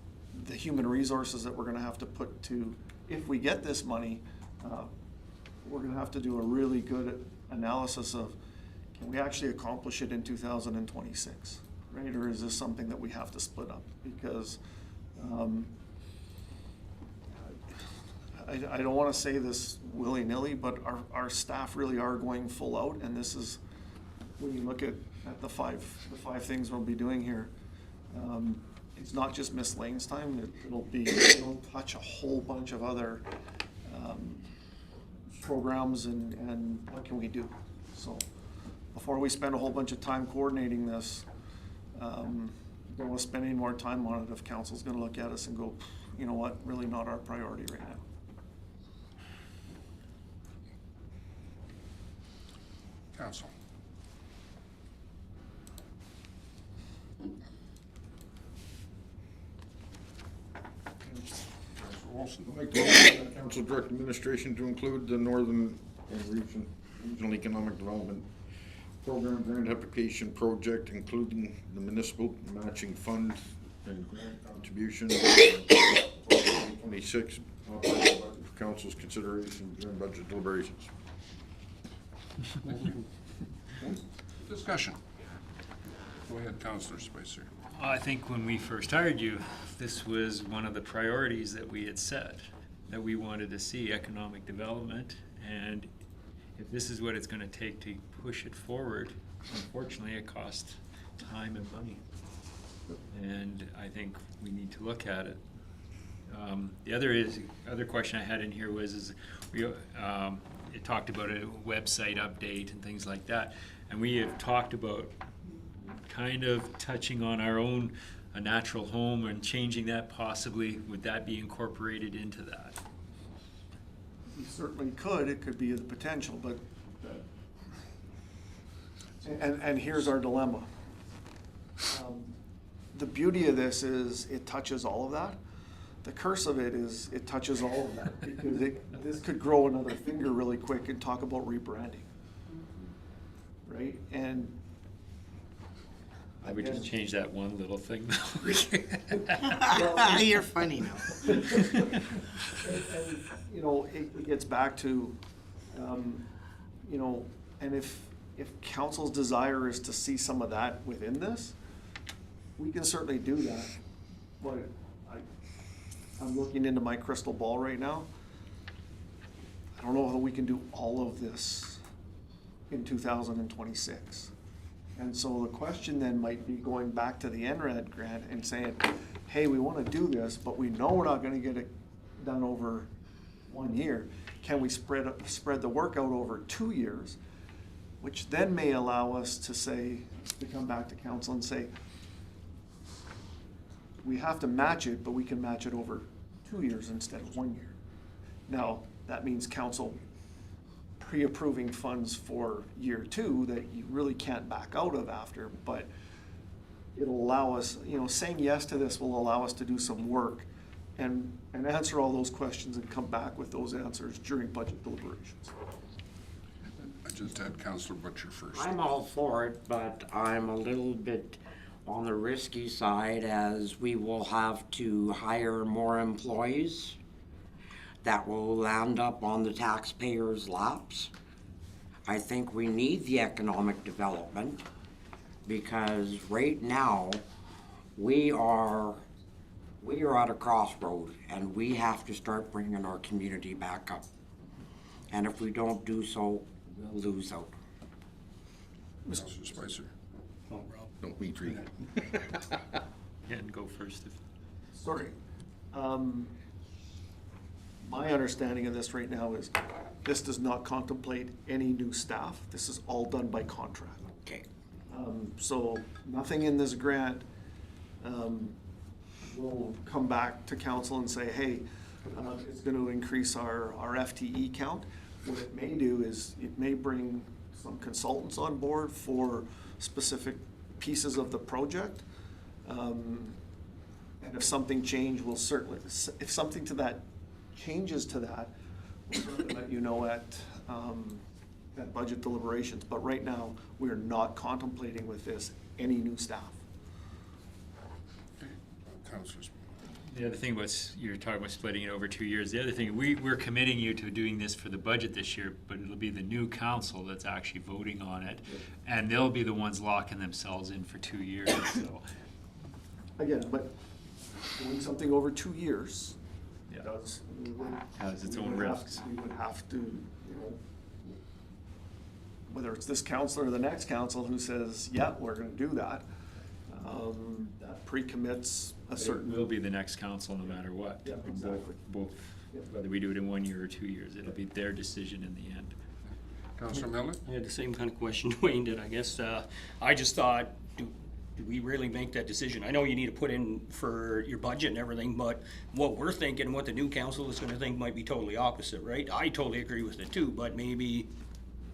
the human resources that we're gonna have to put to, if we get this money, we're gonna have to do a really good analysis of, can we actually accomplish it in 2026, right? Or is this something that we have to split up? Because I don't wanna say this willy-nilly, but our staff really are going full out, and this is, when you look at the five things we'll be doing here, it's not just Miss Lane's time, it'll touch a whole bunch of other programs and what can we do. So before we spend a whole bunch of time coordinating this, don't want to spend any more time on it if council's gonna look at us and go, you know what, really not our priority right now. Council. Councilor Olson. I'd like to move the council direct administration to include the Northern Regional Economic Development Program grant application project, including the municipal matching fund and grant contribution for 2026 for council's consideration during budget deliberations. Discussion. Go ahead, Councilor Spicer. I think when we first hired you, this was one of the priorities that we had set, that we wanted to see economic development. And if this is what it's gonna take to push it forward, unfortunately, it costs time and money. And I think we need to look at it. The other question I had in here was, it talked about a website update and things like that. And we have talked about kind of touching on our own, a natural home, and changing that possibly. Would that be incorporated into that? You certainly could, it could be the potential, but, and here's our dilemma. The beauty of this is it touches all of that. The curse of it is it touches all of that, because this could grow another finger really quick and talk about rebranding. Right? And I would just change that one little thing. You're funny now. and, you know, it gets back to, you know, and if council's desire is to see some of that within this, we can certainly do that. But I'm looking into my crystal ball right now. I don't know how we can do all of this in 2026. And so the question then might be going back to the NRED grant and saying, hey, we want to do this, but we know we're not going to get it done over 1 year. Can we spread the work out over 2 years? Which then may allow us to say, to come back to council and say, we have to match it, but we can match it over 2 years instead of 1 year. Now, that means council pre-approving funds for year 2 that you really can't back out of after, but it'll allow us, you know, saying yes to this will allow us to do some work and answer all those questions and come back with those answers during budget deliberations. I just had Councilor Butcher first. I'm all for it, but I'm a little bit on the risky side, as we will have to hire more employees that will land up on the taxpayers' laps. I think we need the economic development, because right now we are at a crossroad, and we have to start bringing our community back up. And if we don't do so, we'll lose out. Councilor Spicer. Oh, Rob. Don't we treat it? Yeah, and go first. Sorry. my understanding of this right now is this does not contemplate any new staff. This is all done by contract. Okay. So nothing in this grant will come back to council and say, hey, it's going to increase our FTE count. What it may do is it may bring some consultants on board for specific pieces of the project. And if something changes, we'll certainly, if something to that changes to that, we'll certainly let you know at budget deliberations. But right now, we are not contemplating with this any new staff. Councillors. The other thing was, you were talking about splitting it over 2 years. The other thing, we're committing you to doing this for the budget this year, but it'll be the new council that's actually voting on it. And they'll be the ones locking themselves in for 2 years, so. Again, but doing something over 2 years Yeah. does, Has its we own would have- risks. We would have to, whether it's this council or the next council who says, yeah, we're gonna do that, that pre-commits a It certain. will be the next council no matter what. Yeah, exactly. Both, whether we do it in 1 year or 2 years, it'll be their decision in the end. Councillor Miller? I had the same kind of question Dwayne did, I guess. I just thought, do we really make that decision? I know you need to put in for your budget and everything, but what we're thinking, what the new council is gonna think might be totally opposite, right? I totally agree with it too, but maybe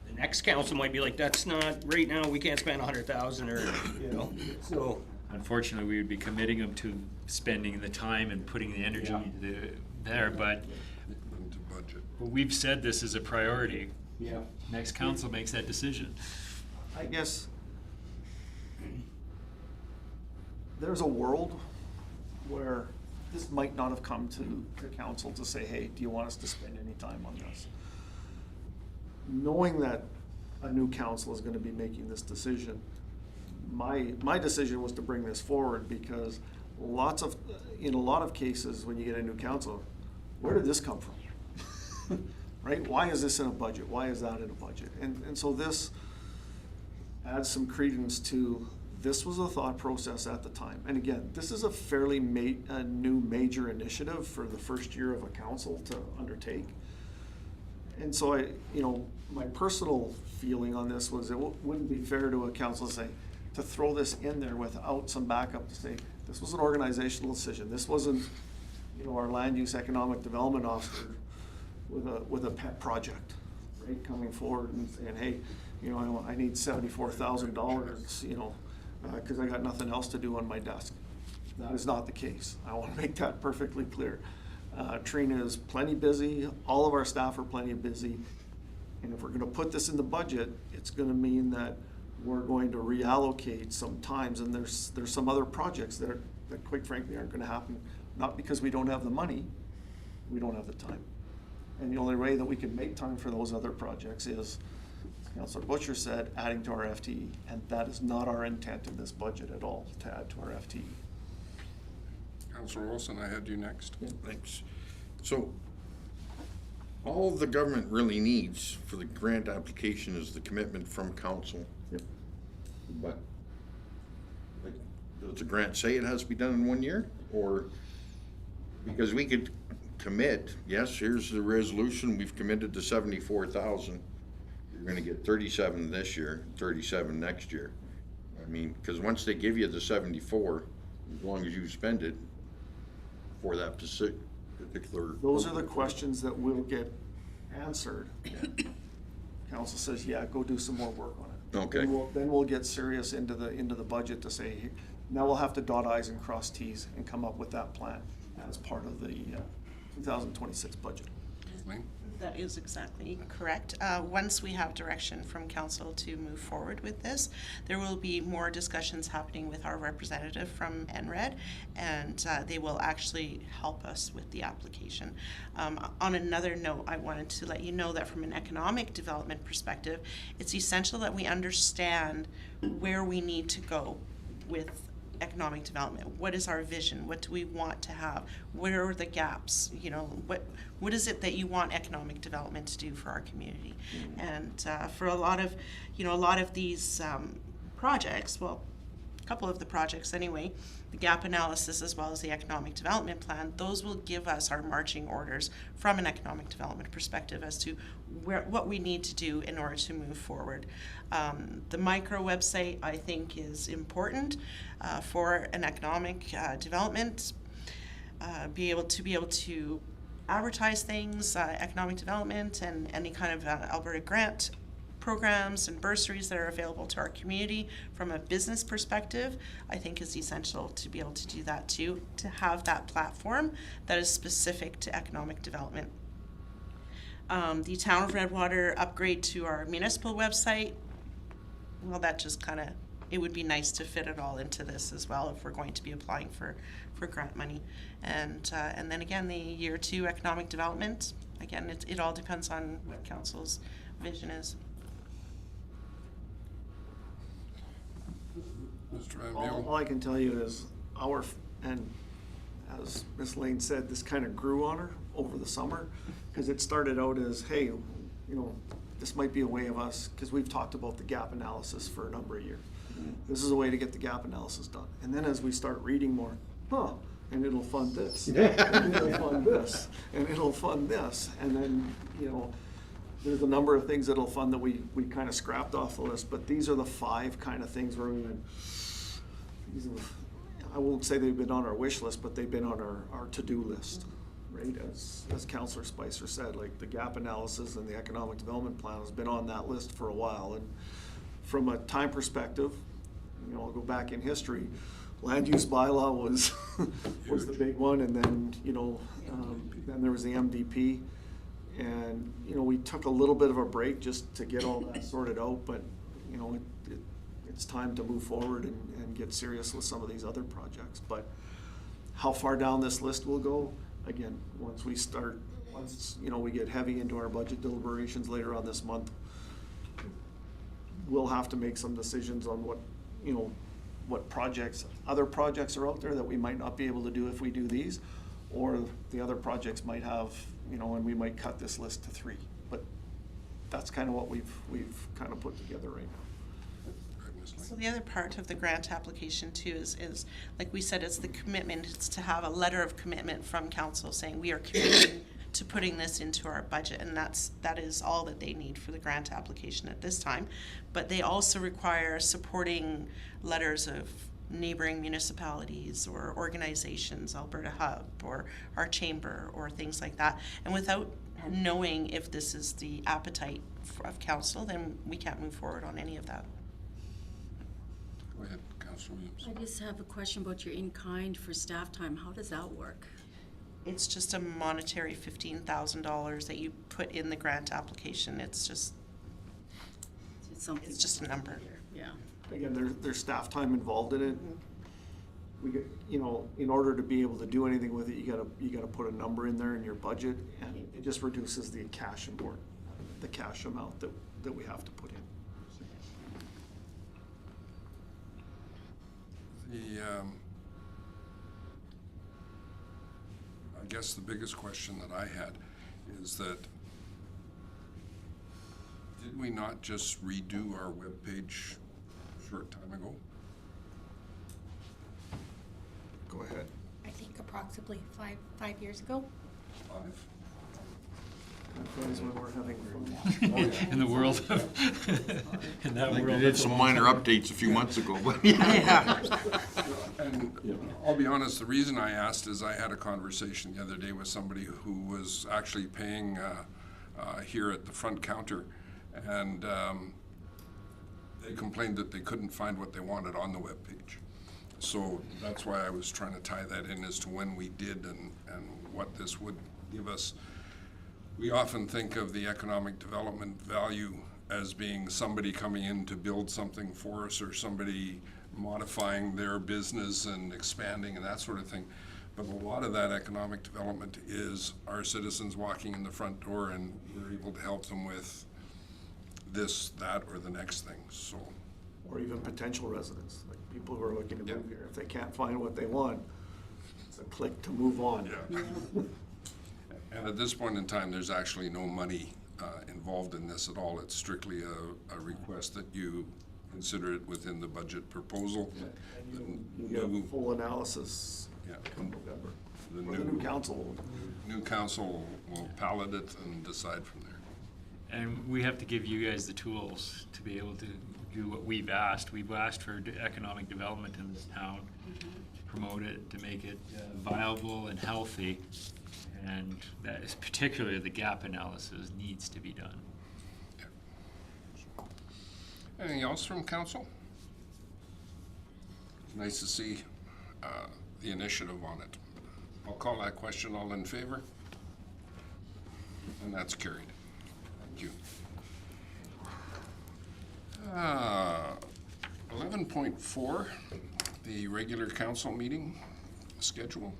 the next council might be like, that's not, right now, we can't spend 100,000 or, you know, so. Unfortunately, we would be committing them to spending the time and putting the energy there, but Into budget. we've said this is a priority. Yeah. Next council makes that decision. I guess there's a world where this might not have come to the council to say, hey, do you want us to spend any time on this? Knowing that a new council is gonna be making this decision, my decision was to bring this forward because in a lot of cases, when you get a new council, where did this come from? Right? Why is this in a budget? Why is that in a budget? And so this adds some credence to, this was a thought process at the time. And again, this is a fairly a new major initiative for the first year of a council to undertake. And so my personal feeling on this was it wouldn't be fair to a council to throw this in there without some backup to say, this was an organizational decision. This wasn't, our land use economic development officer with a pet project, right? Coming forward and saying, hey, I need $74,000, because I got nothing else to do on my desk. That is not the case. I want to make that perfectly clear. Trina is plenty busy. All of our staff are plenty busy. And if we're going to put this in the budget, it's going to mean that we're going to reallocate some times. And there's some other projects that quite frankly aren't going to happen, not because we don't have the money, we don't have the time. And the only way that we can make time for those other projects is, as Councillor Butcher said, adding to our FTE. And that is not our intent in this budget at all, to add to our FTE. Councillor Olson, I had you next. Thanks. So, all the government really needs for the grant application is the commitment from council. Yep. But, like, does the grant say it has to be done in 1 year? Or, because we could commit, yes, here's the resolution, we've committed to 74,000. You're gonna get 37 this year, 37 next year. I mean, because once they give you the 74, as long as you spend it for that particular. Those are the questions that will get answered. Council says, yeah, go do some more work on it. Okay. Then we'll get serious into the budget to say, now we'll have to dot i's and cross t's and come up with that plan as part of the 2026 budget. Kathleen? That is exactly correct. Once we have direction from council to move forward with this, there will be more discussions happening with our representative from NRED, and they will actually help us with the application. On another note, I wanted to let you know that from an economic development perspective, it's essential that we understand where we need to go with economic development. What is our vision? What do we want to have? Where are the gaps? What is it that you want economic development to do for our community? And for a lot of these projects, well, couple of the projects anyway, the gap analysis as well as the economic development plan, those will give us our marching orders from an economic development perspective as to what we need to do in order to move forward. The micro website, I think, is important for an economic development, be able to advertise things, economic development, and any kind of Alberta grant programs and bursaries that are available to our community from a business perspective, I think is essential to be able to do that too, to have that platform that is specific to economic development. The Town of Redwater upgrade to our municipal website, well, that just kind of, it would be nice to fit it all into this as well if we're going to be applying for grant money. And then again, the year 2 economic development, again, it all depends on what council's vision is. Mr. Van All Meel? I can tell you is and as Ms. Lane said, this kind of grew on her over the summer, because it started out as, hey, you know, this might be a way of us, because we've talked about the gap analysis for a number of years. This is a way to get the gap analysis done. And then as we start reading more, and it'll fund this, and it'll fund this, and it'll fund this, and then, you know, there's a number of things that'll fund that we kind of scrapped off the list, but these are the 5 kind of things where I won't say they've been on our wish list, but they've been on our to-do list, right? As Councillor Spicer said, like the gap analysis and the economic development plan has been on that list for a while. And from a time perspective, you know, I'll go back in history, land use bylaw was was the big one, and then, you know, then there was the MDP. And, you know, we took a little bit of a break just to get all that sorted out, but, you know, it's time to move forward and get serious with some of these other projects. But how far down this list will go, again, once, you know, we get heavy into our budget deliberations later on this month, we'll have to make some decisions on what, you know, what other projects are out there that we might not be able to do if we do these, or the other projects might have, you know, and we might cut this list to 3. But that's kind of what we've kind of put together right now. So the other part of the grant application too is like we said, it's the commitment. It's to have a letter of commitment from council saying we are committing to putting this into our budget, and that is all that they need for the grant application at this time. But they also require supporting letters of neighboring municipalities or organizations, Alberta Hub or our chamber or things like that. And without knowing if this is the appetite of council, then we can't move forward on any of that. Go ahead, Councillor Williams. I just have a question about your in-kind for staff time. How does that work? It's just a monetary $15,000 that you put in the grant application. It's just Something. It's just a number. Yeah. Again, there's staff time involved in it. We get, you know, in order to be able to do anything with it, you gotta put a number in there in your budget, and it just reduces the cash amount that we have to put in. I guess the biggest question that I had is that did we not just redo our webpage a short time ago? Go ahead. I think approximately five years ago. 5? That is when we're having fun. In the world of, in that I think world. they did some minor updates a few months ago, but yeah. And I'll be honest, the reason I asked is I had a conversation the other day with somebody who was actually paying here at the front counter, and they complained that they couldn't find what they wanted on the webpage. So that's why I was trying to tie that in as to when we did and what this would give us. We often think of the economic development value as being somebody coming in to build something for us, or somebody modifying their business and expanding and that sort of thing. But a lot of that economic development is our citizens walking in the front door, and we're able to help them with this, that, or the next thing, so. Or even potential residents, like people who are looking to Yeah. move here. If they can't find what they want, it's a click to move on. Yeah. And at this point in time, there's actually no money involved in this at all. It's strictly a request that you consider it within the budget proposal. You get a full analysis Yeah. come November. The Or the new council. New council will palette it and decide from there. And we have to give you guys the tools to be able to do what we've asked. We've asked for economic development in this town, to promote it, to make it viable and healthy. And that is particularly the gap analysis needs to be done. Anything else from council? Nice to see the initiative on it. I'll call that question. All in favor? And that's carried. Thank you. 11.4, the regular council meeting schedule.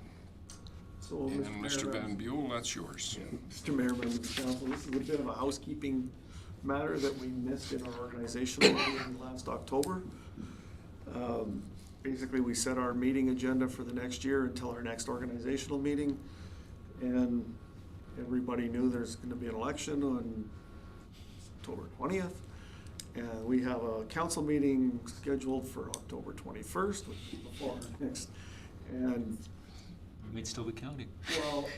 So, And Mr. Mayor, Van Buell, that's yours. Mr. Mayor, members of council, this is a bit of a housekeeping matter that we missed in our organizational meeting last October. Basically, we set our meeting agenda for the next year until our next organizational meeting. And everybody knew there's gonna be an election on October 20th. And we have a council meeting scheduled for October 21st, which is before our next. And We might still be counting. well,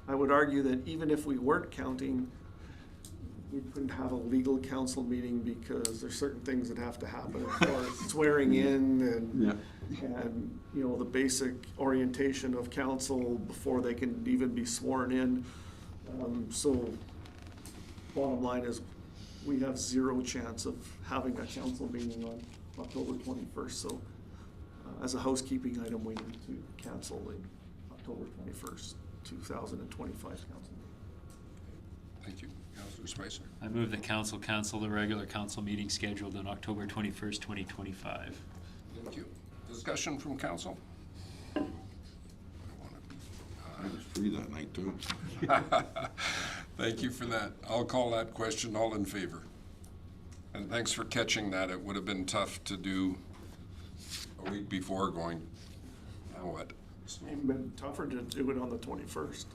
I would argue that even if we weren't counting, we couldn't have a legal council meeting because there's certain things that have to happen as far as swearing in and, you know, the basic orientation of council before they can even be sworn in. So bottom line is, we have zero chance of having a council meeting on October 21st. So as a housekeeping item, we need to cancel the October 21st, 2025 council meeting. Thank you. Councilor Spicer. I move that council cancel the regular council meeting scheduled on October 21st, 2025. Thank you. Discussion from council? I was free that night too. Thank you for that. I'll call that question. All in favor? And thanks for catching that. It would have been tough to do a week before going, now what? It's even been tougher to do it on the 21st.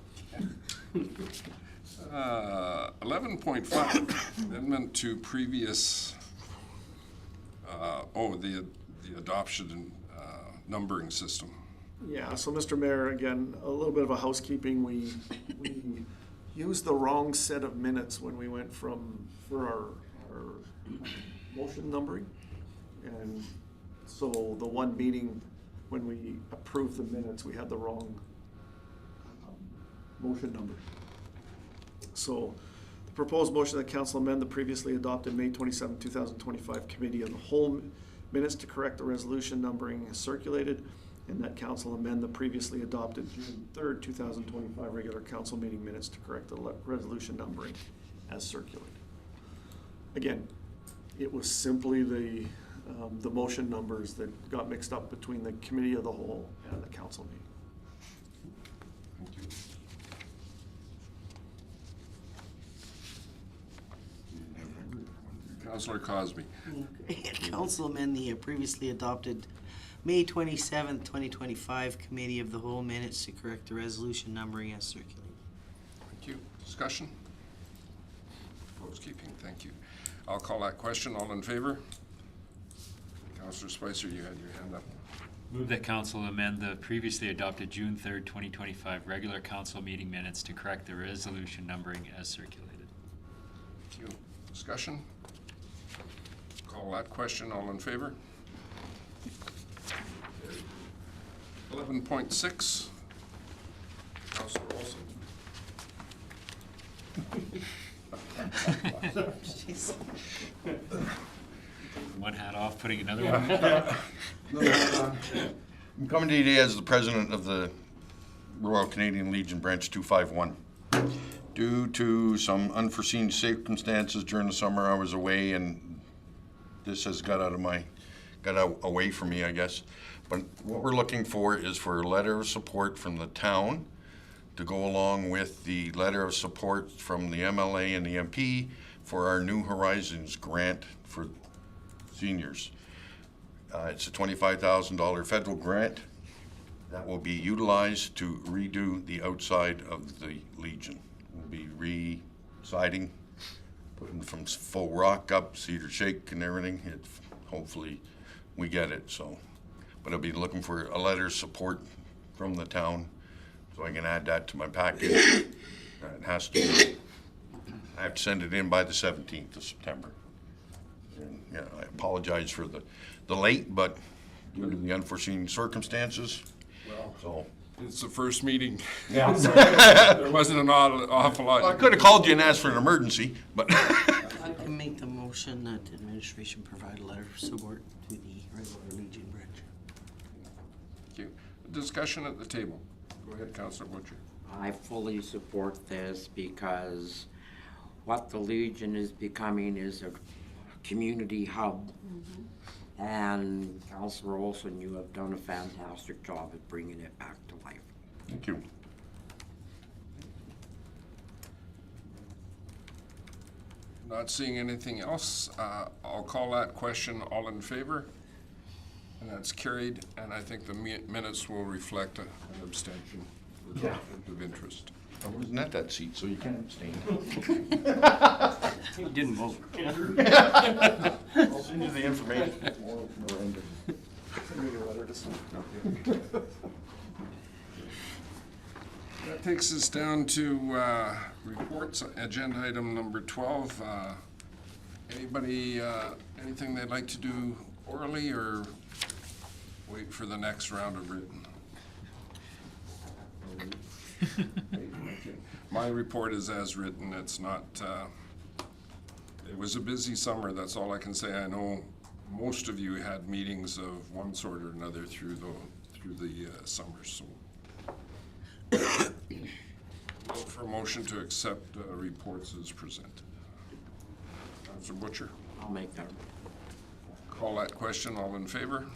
11.5, amendment to previous, the adoption numbering system. Yeah, so Mr. Mayor, again, a little bit of a housekeeping. We used the wrong set of minutes when we went for our motion numbering. And so the one meeting, when we approved the minutes, we had the wrong motion number. So the proposed motion that council amend the previously adopted May 27, 2025 Committee of the Whole minutes to correct the resolution numbering as circulated, and that council amend the previously adopted June 3rd, 2025 regular council meeting minutes to correct the resolution numbering as circulated. Again, it was simply the motion numbers that got mixed up between the Committee of the Whole and the council meeting. Thank you. Councilor Cosby. Council amend the previously adopted May 27th, 2025 Committee of the Whole minutes to correct the resolution numbering as circulated. Thank you. Discussion? Housekeeping, thank you. I'll call that question. All in favor? Councilor Spicer, you had your hand up. Move that council amend the previously adopted June 3rd, 2025 regular council meeting minutes to correct the resolution numbering as circulated. Thank you. Discussion? Call that question. All in favor? 11.6. Councilor Olson. One hat off, putting another one. I'm coming to you today as the president of the Royal Canadian Legion Branch 251. Due to some unforeseen circumstances during the summer, I was away, and this has got away from me, I guess. But what we're looking for is for a letter of support from the town to go along with the letter of support from the MLA and the MP for our New Horizons grant for seniors. It's a $25,000 federal grant that will be utilized to redo the outside of the Legion. We'll be re-siding putting from Faux Rock up, Cedar Shake and everything. Hopefully we get it, so. But I'll be looking for a letter of support from the town, so I can add that to my package. It has to be, I have to send it in by the 17th of September. And, yeah, I apologize for the late, but due to the unforeseen circumstances, so. It's the first meeting. Yeah. There wasn't an awful lot. Well, I could have called you and asked for an emergency, but I can make the motion that the administration provide a letter of support to the Redwater Legion Bridge. Thank you. Discussion at the table. Go ahead, Councillor Butcher. I fully support this because what the Legion is becoming is a community hub. And Councillor Olson, you have done a fantastic job at bringing it back to life. thank you. Not seeing anything else, I'll call that question. All in favor? And that's carried, and I think the minutes will reflect an abstention for conflict of interest. I wasn't at that seat, so you can't abstain. He didn't vote. I'll send you the information. Send me a letter to sign. That takes us down to reports, agenda item number 12. Anybody, anything they'd like to do orally or wait for the next round of written? My report is as written. It's not, it was a busy summer, that's all I can say. I know most of you had meetings of one sort or another through the summer, so. Vote for a motion to accept reports as presented. Councillor Butcher, I'll make that. call that question. All in favor?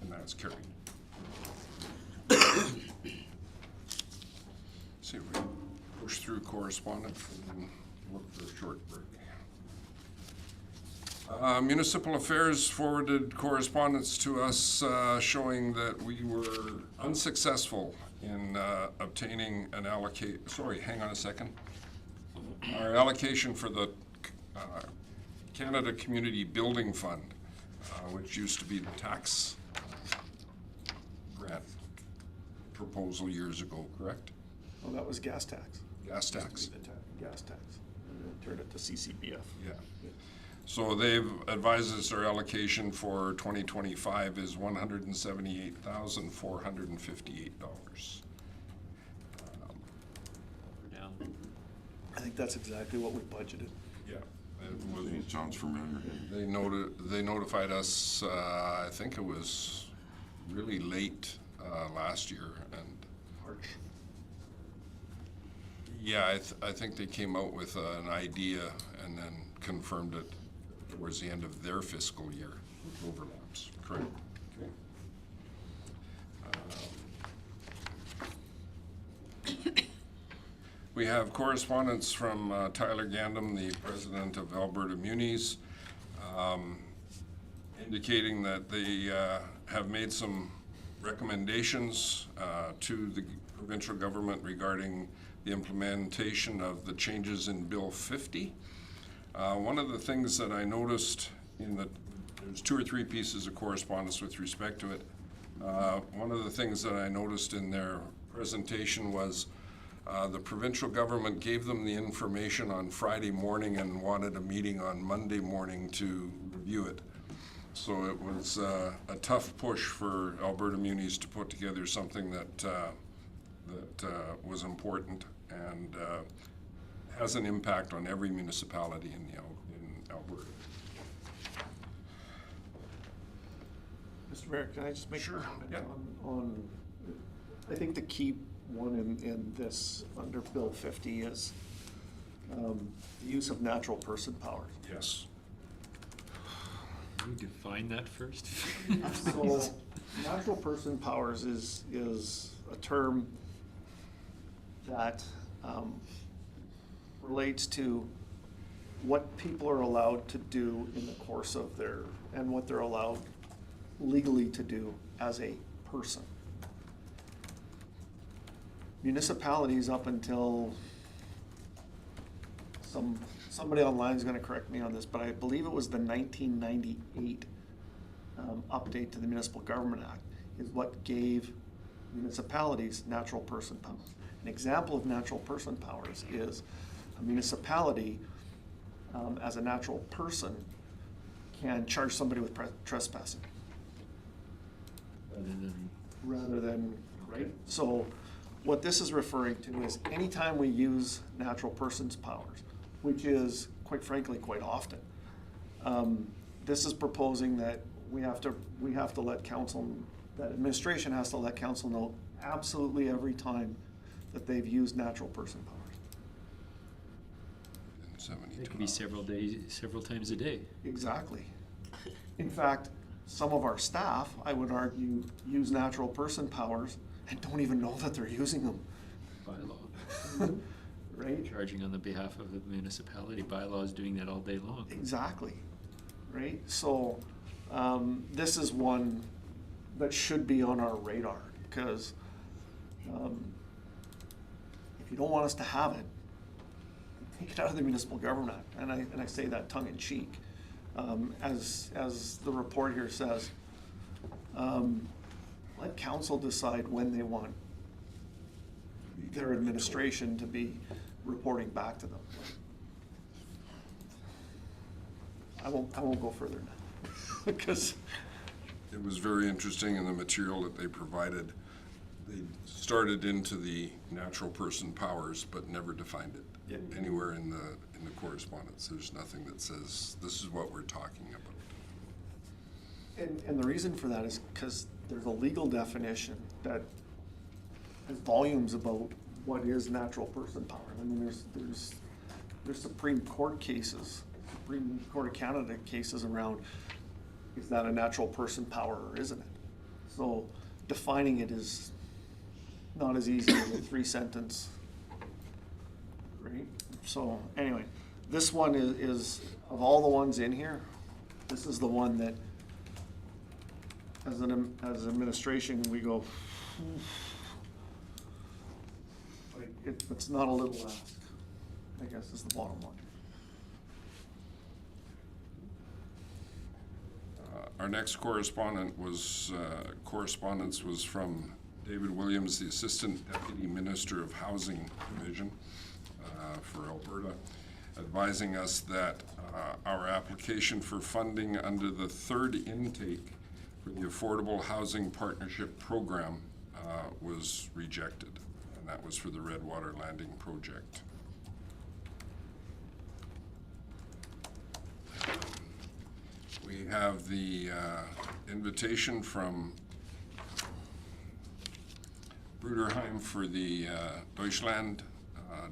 And that's carried. See if we can push through correspondence and then look for a short break. Municipal Affairs forwarded correspondence to us showing that we were unsuccessful in obtaining an hang on a second. Our allocation for the Canada Community Building Fund, which used to be the tax grant proposal years ago, correct? Oh, that was gas tax. Gas tax. Gas tax. And then turned it to CCBF. Yeah. So they've advised us our allocation for 2025 is $178,458. I think that's exactly what we budgeted. Yeah. It was, It sounds familiar. they notified us, I think it was really late last year, and March. yeah, I think they came out with an idea and then confirmed it towards the end of their fiscal year, which overlaps, correct? Okay. We have correspondence from Tyler Gandam, the president of Alberta Munis, indicating that they have made some recommendations to the provincial government regarding the implementation of the changes in Bill 50. One of the things that I noticed there's 2 or 3 pieces of correspondence with respect to it. One of the things that I noticed in their presentation was the provincial government gave them the information on Friday morning and wanted a meeting on Monday morning to review it. So it was a tough push for Alberta Munis to put together something that was important and has an impact on every municipality in Alberta. Mr. Mayor, can I just make a Sure, comment yeah. on, I think the key one in this, under Bill 50 is the use of natural person powers. Yes. Can we define that first? So, natural person powers is a term that relates to what people are allowed to do in the course of and what they're allowed legally to do as a person. Municipalities up until somebody online is gonna correct me on this, but I believe it was the 1998 update to the Municipal Government Act is what gave municipalities natural person powers. An example of natural person powers is a municipality, as a natural person, can charge somebody with trespassing. Rather than, right? So what this is referring to is anytime we use natural person's powers, which is quite frankly quite often, this is proposing that we have to let council, that administration has to let council know absolutely every time that they've used natural person powers. It could be several days, several times a day. Exactly. In fact, some of our staff, I would argue, use natural person powers and don't even know that they're using them. Bylaw. Right? Charging on the behalf of the municipality. Bylaw is doing that all day long. Exactly. Right? So, this is one that should be on our radar because if you don't want us to have it, take it out of the Municipal Government Act. And I say that tongue in cheek. As the report here says, let council decide when they want their administration to be reporting back to them. I won't go further now because It was very interesting in the material that they provided. They started into the natural person powers, but never defined it anywhere in the correspondence. There's nothing that says this is what we're talking about. And the reason for that is because there's a legal definition that has volumes about what is natural person power. I mean, there's Supreme Court cases, Supreme Court of Canada cases around, is that a natural person power or isn't it? So defining it is not as easy as a 3-sentence, right? So anyway, this one is of all the ones in here, this is the one that as an administration, we go, like, it's not a little ask, I guess is the bottom line. Our next correspondence was from David Williams, the Assistant Deputy Minister of Housing Division for Alberta, advising us that our application for funding under the third intake for the Affordable Housing Partnership Program was rejected, and that was for the Redwater Landing project. We have the invitation from Bruderheim for the Deutschland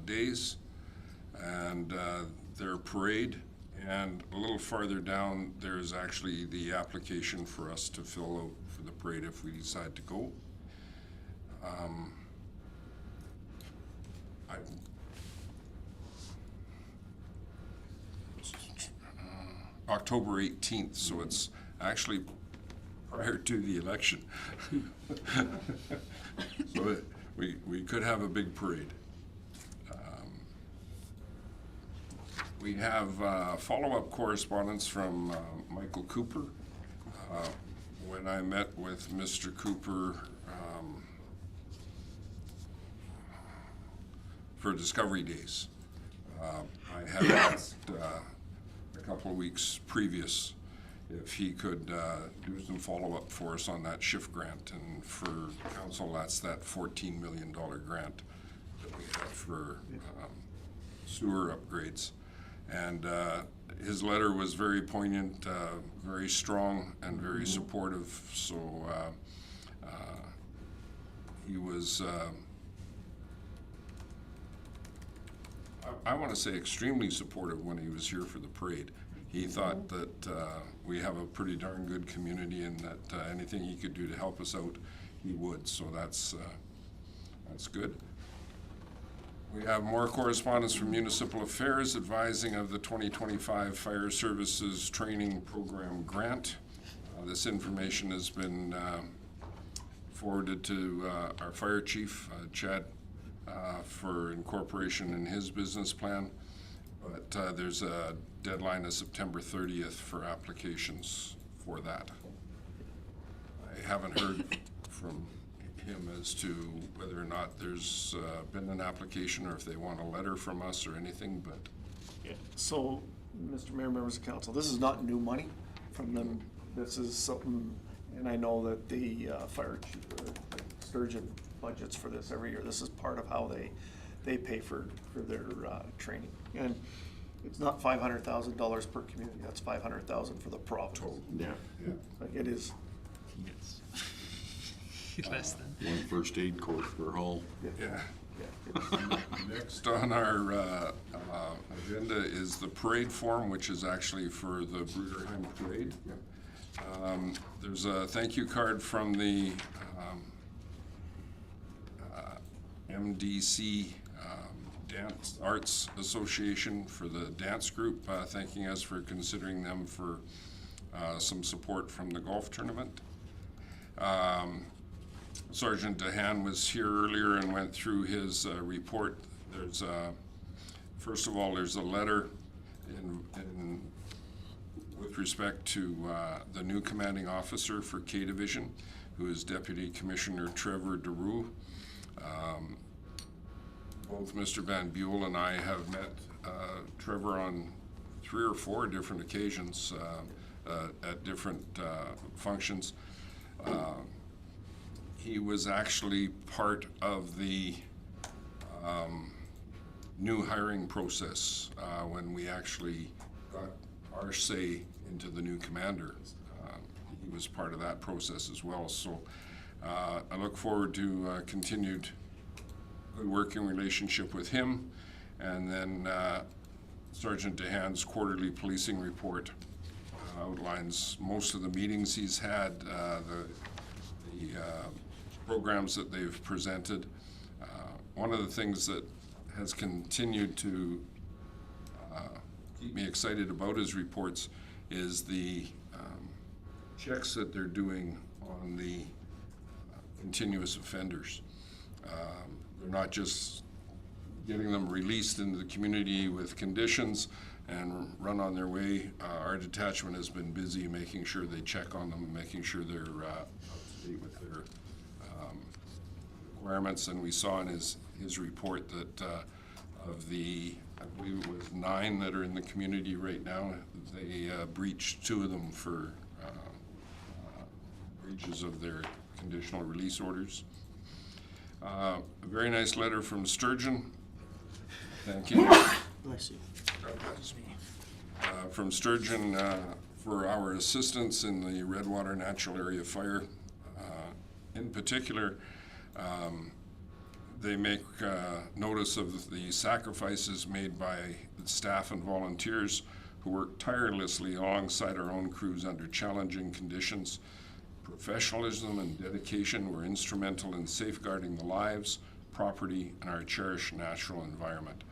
Days and their parade. And a little farther down, there's actually the application for us to fill out for the parade if we decide to go. October 18th, so it's actually prior to the election. So we could have a big parade. We have follow-up correspondence from Michael Cooper. When I met with Mr. Cooper for Discovery Days, I had asked a couple of weeks previous if he could do some follow-up for us on that SHIFT grant. And for council, that's that $14 million grant that we have for sewer upgrades. And his letter was very poignant, very strong, and very supportive. So he was, I want to say, extremely supportive when he was here for the parade. He thought that we have a pretty darn good community, and that anything he could do to help us out, he would. So that's good. We have more correspondence from Municipal Affairs advising of the 2025 Fire Services Training Program grant. This information has been forwarded to our fire chief, Chad, for incorporation in his business plan. but there's a deadline of September 30th for applications for that. I haven't heard from him as to whether or not there's been an application or if they want a letter from us or anything, but So, Mr. Mayor, members of council, this is not new money from them. This is something, and I know that the fire chief, Sturgeon budgets for this every year. This is part of how they pay for their training. And it's not $500,000 per community, that's $500,000 for the province. Yeah. Like it is, Less than. One first aid course per hull. yeah. yeah, Next on our agenda is the parade form, which is actually for the Bruderheim Parade. There's a thank you card from the MDC Dance Arts Association for the dance group, thanking us for considering them for some support from the golf tournament. Sergeant DeHaan was here earlier and went through his report. There's first of all, there's a letter with respect to the new commanding officer for K Division, who is Deputy Commissioner Trevor Daru. Both Mr. Van Buell and I have met Trevor on 3 or 4 different occasions at different functions. He was actually part of the new hiring process when we actually got our say into the new commander. He was part of that process as well. So I look forward to continued good working relationship with him. And then Sergeant DeHaan's quarterly policing report outlines most of the meetings he's had, the programs that they've presented. One of the things that has continued to keep me excited about his reports is the checks that they're doing on the continuous offenders. They're not just getting them released into the community with conditions and run on their way. Our detachment has been busy making sure they check on them, making sure they're up to date with their requirements. And we saw in his report that of the, I believe it was 9 that are in the community right now, they breached 2 of them for breaches of their conditional release orders. A very nice letter from Sturgeon. Thank you. Bless you. From Sturgeon for our assistance in the Redwater Natural Area Fire. In particular, they make notice of the sacrifices made by the staff and volunteers who work tirelessly alongside our own crews under challenging conditions. Professionalism and dedication were instrumental in safeguarding the lives, property, and our cherished natural environment.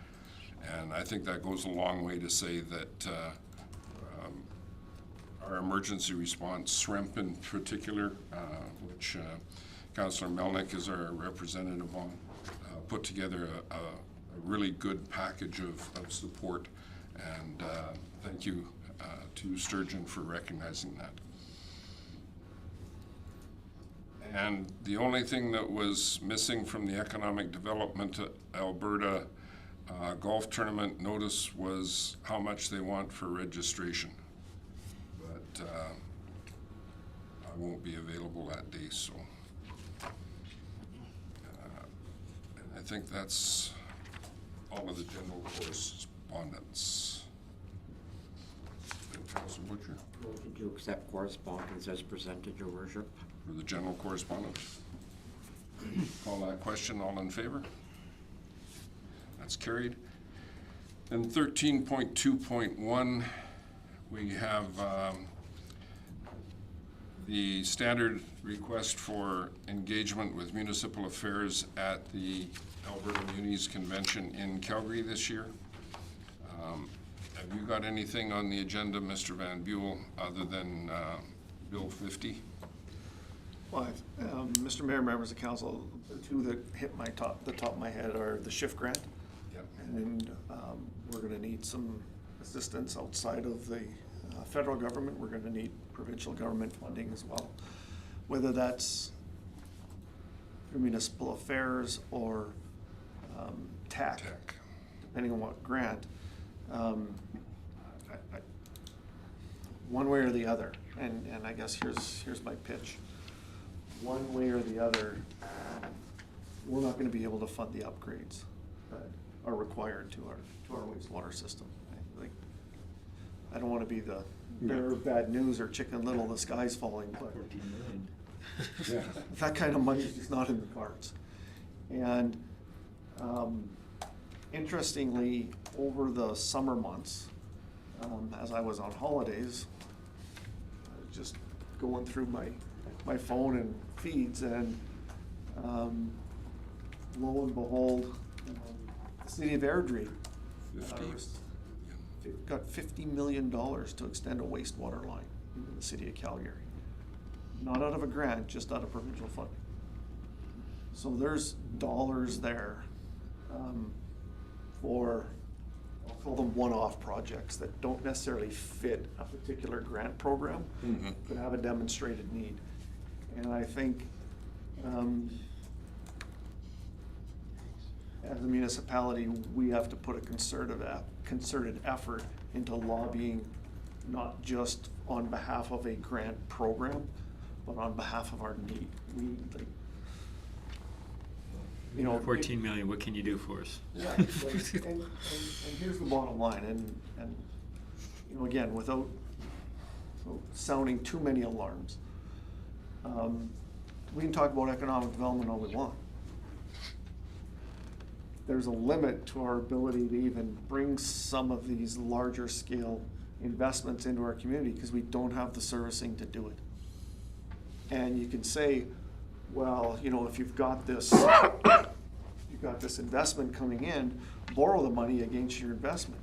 And I think that goes a long way to say that our emergency response, SREMP in particular, which Councillor Melnick is our representative on, put together a really good package of support. And thank you to Sturgeon for recognizing that. And the only thing that was missing from the Economic Development Alberta golf tournament notice was how much they want for registration. But I won't be available that day, so. And I think that's all of the general correspondence. Councilor Butcher, Motion to accept correspondence as presented, Your Worship. for the general correspondence. Call that question, all in favor? That's carried. And 13.2.1, we have the standard request for engagement with municipal affairs at the Alberta Munis Convention in Calgary this year. Have you got anything on the agenda, Mr. Van Buell, other than Bill 50? Well, Mr. Mayor, members of council, the 2 that hit the top of my head are the shift grant. Yep. And we're gonna need some assistance outside of the federal government. We're gonna need provincial government funding as well. Whether that's through municipal affairs or TAC, Tech. depending on what grant. One way or the other, and I guess here's my pitch. One way or the other, we're not gonna be able to fund the upgrades that are required to our wastewater system. Like, I don't wanna be the bearer of bad news or Chicken Little, the sky's falling, but 14 million. that kind of money is just not in the cards. And interestingly, over the summer months, as I was on holidays, I was just going through my phone and feeds, and lo and behold, the city of Airdrie 50. got $50 million to extend a wastewater line into the city of Calgary. Not out of a grant, just out of provincial funding. So there's dollars there for, I'll call them one-off projects that don't necessarily fit a particular grant program, but have a demonstrated need. And I think as a municipality, we have to put a concerted effort into lobbying, not just on behalf of a grant program, but on behalf of our need. We, like, you know. 14 million, what can you do for us? Yeah, and here's the bottom line, and, you know, again, without sounding too many alarms, we can talk about economic development all we want. There's a limit to our ability to even bring some of these larger scale investments into our community because we don't have the servicing to do it. And you can say, well, you know, if you've got this investment coming in, borrow the money against your investment.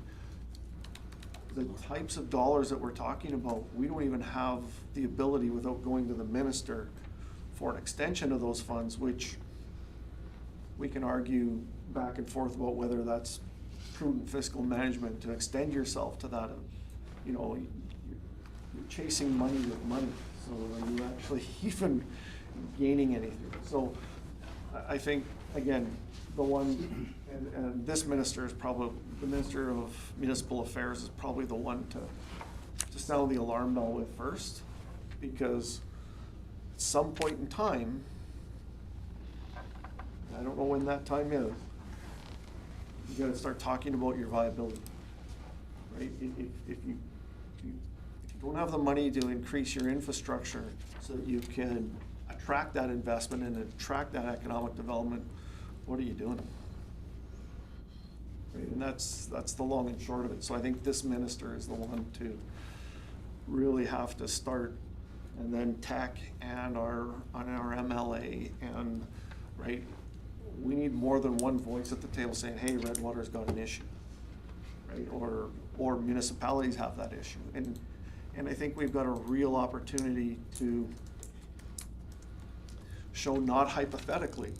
The types of dollars that we're talking about, we don't even have the ability without going to the minister for an extension of those funds, which we can argue back and forth about whether that's prudent fiscal management to extend yourself to that. You know, you're chasing money with money, so are you actually even gaining anything? So I think, again, the one, and this minister is probably, the Minister of Municipal Affairs is probably the one to sound the alarm bell with first, because at some point in time, I don't know when that time is, you gotta start talking about your viability, right? If you don't have the money to increase your infrastructure so that you can attract that investment and attract that economic development, what are you doing? Right, and that's the long and short of it. So I think this minister is the one to really have to start, and then TAC and our MLA, and, right, we need more than one voice at the table saying, hey, Redwater's got an issue, right? Or municipalities have that issue. And I think we've got a real opportunity to show, not hypothetically,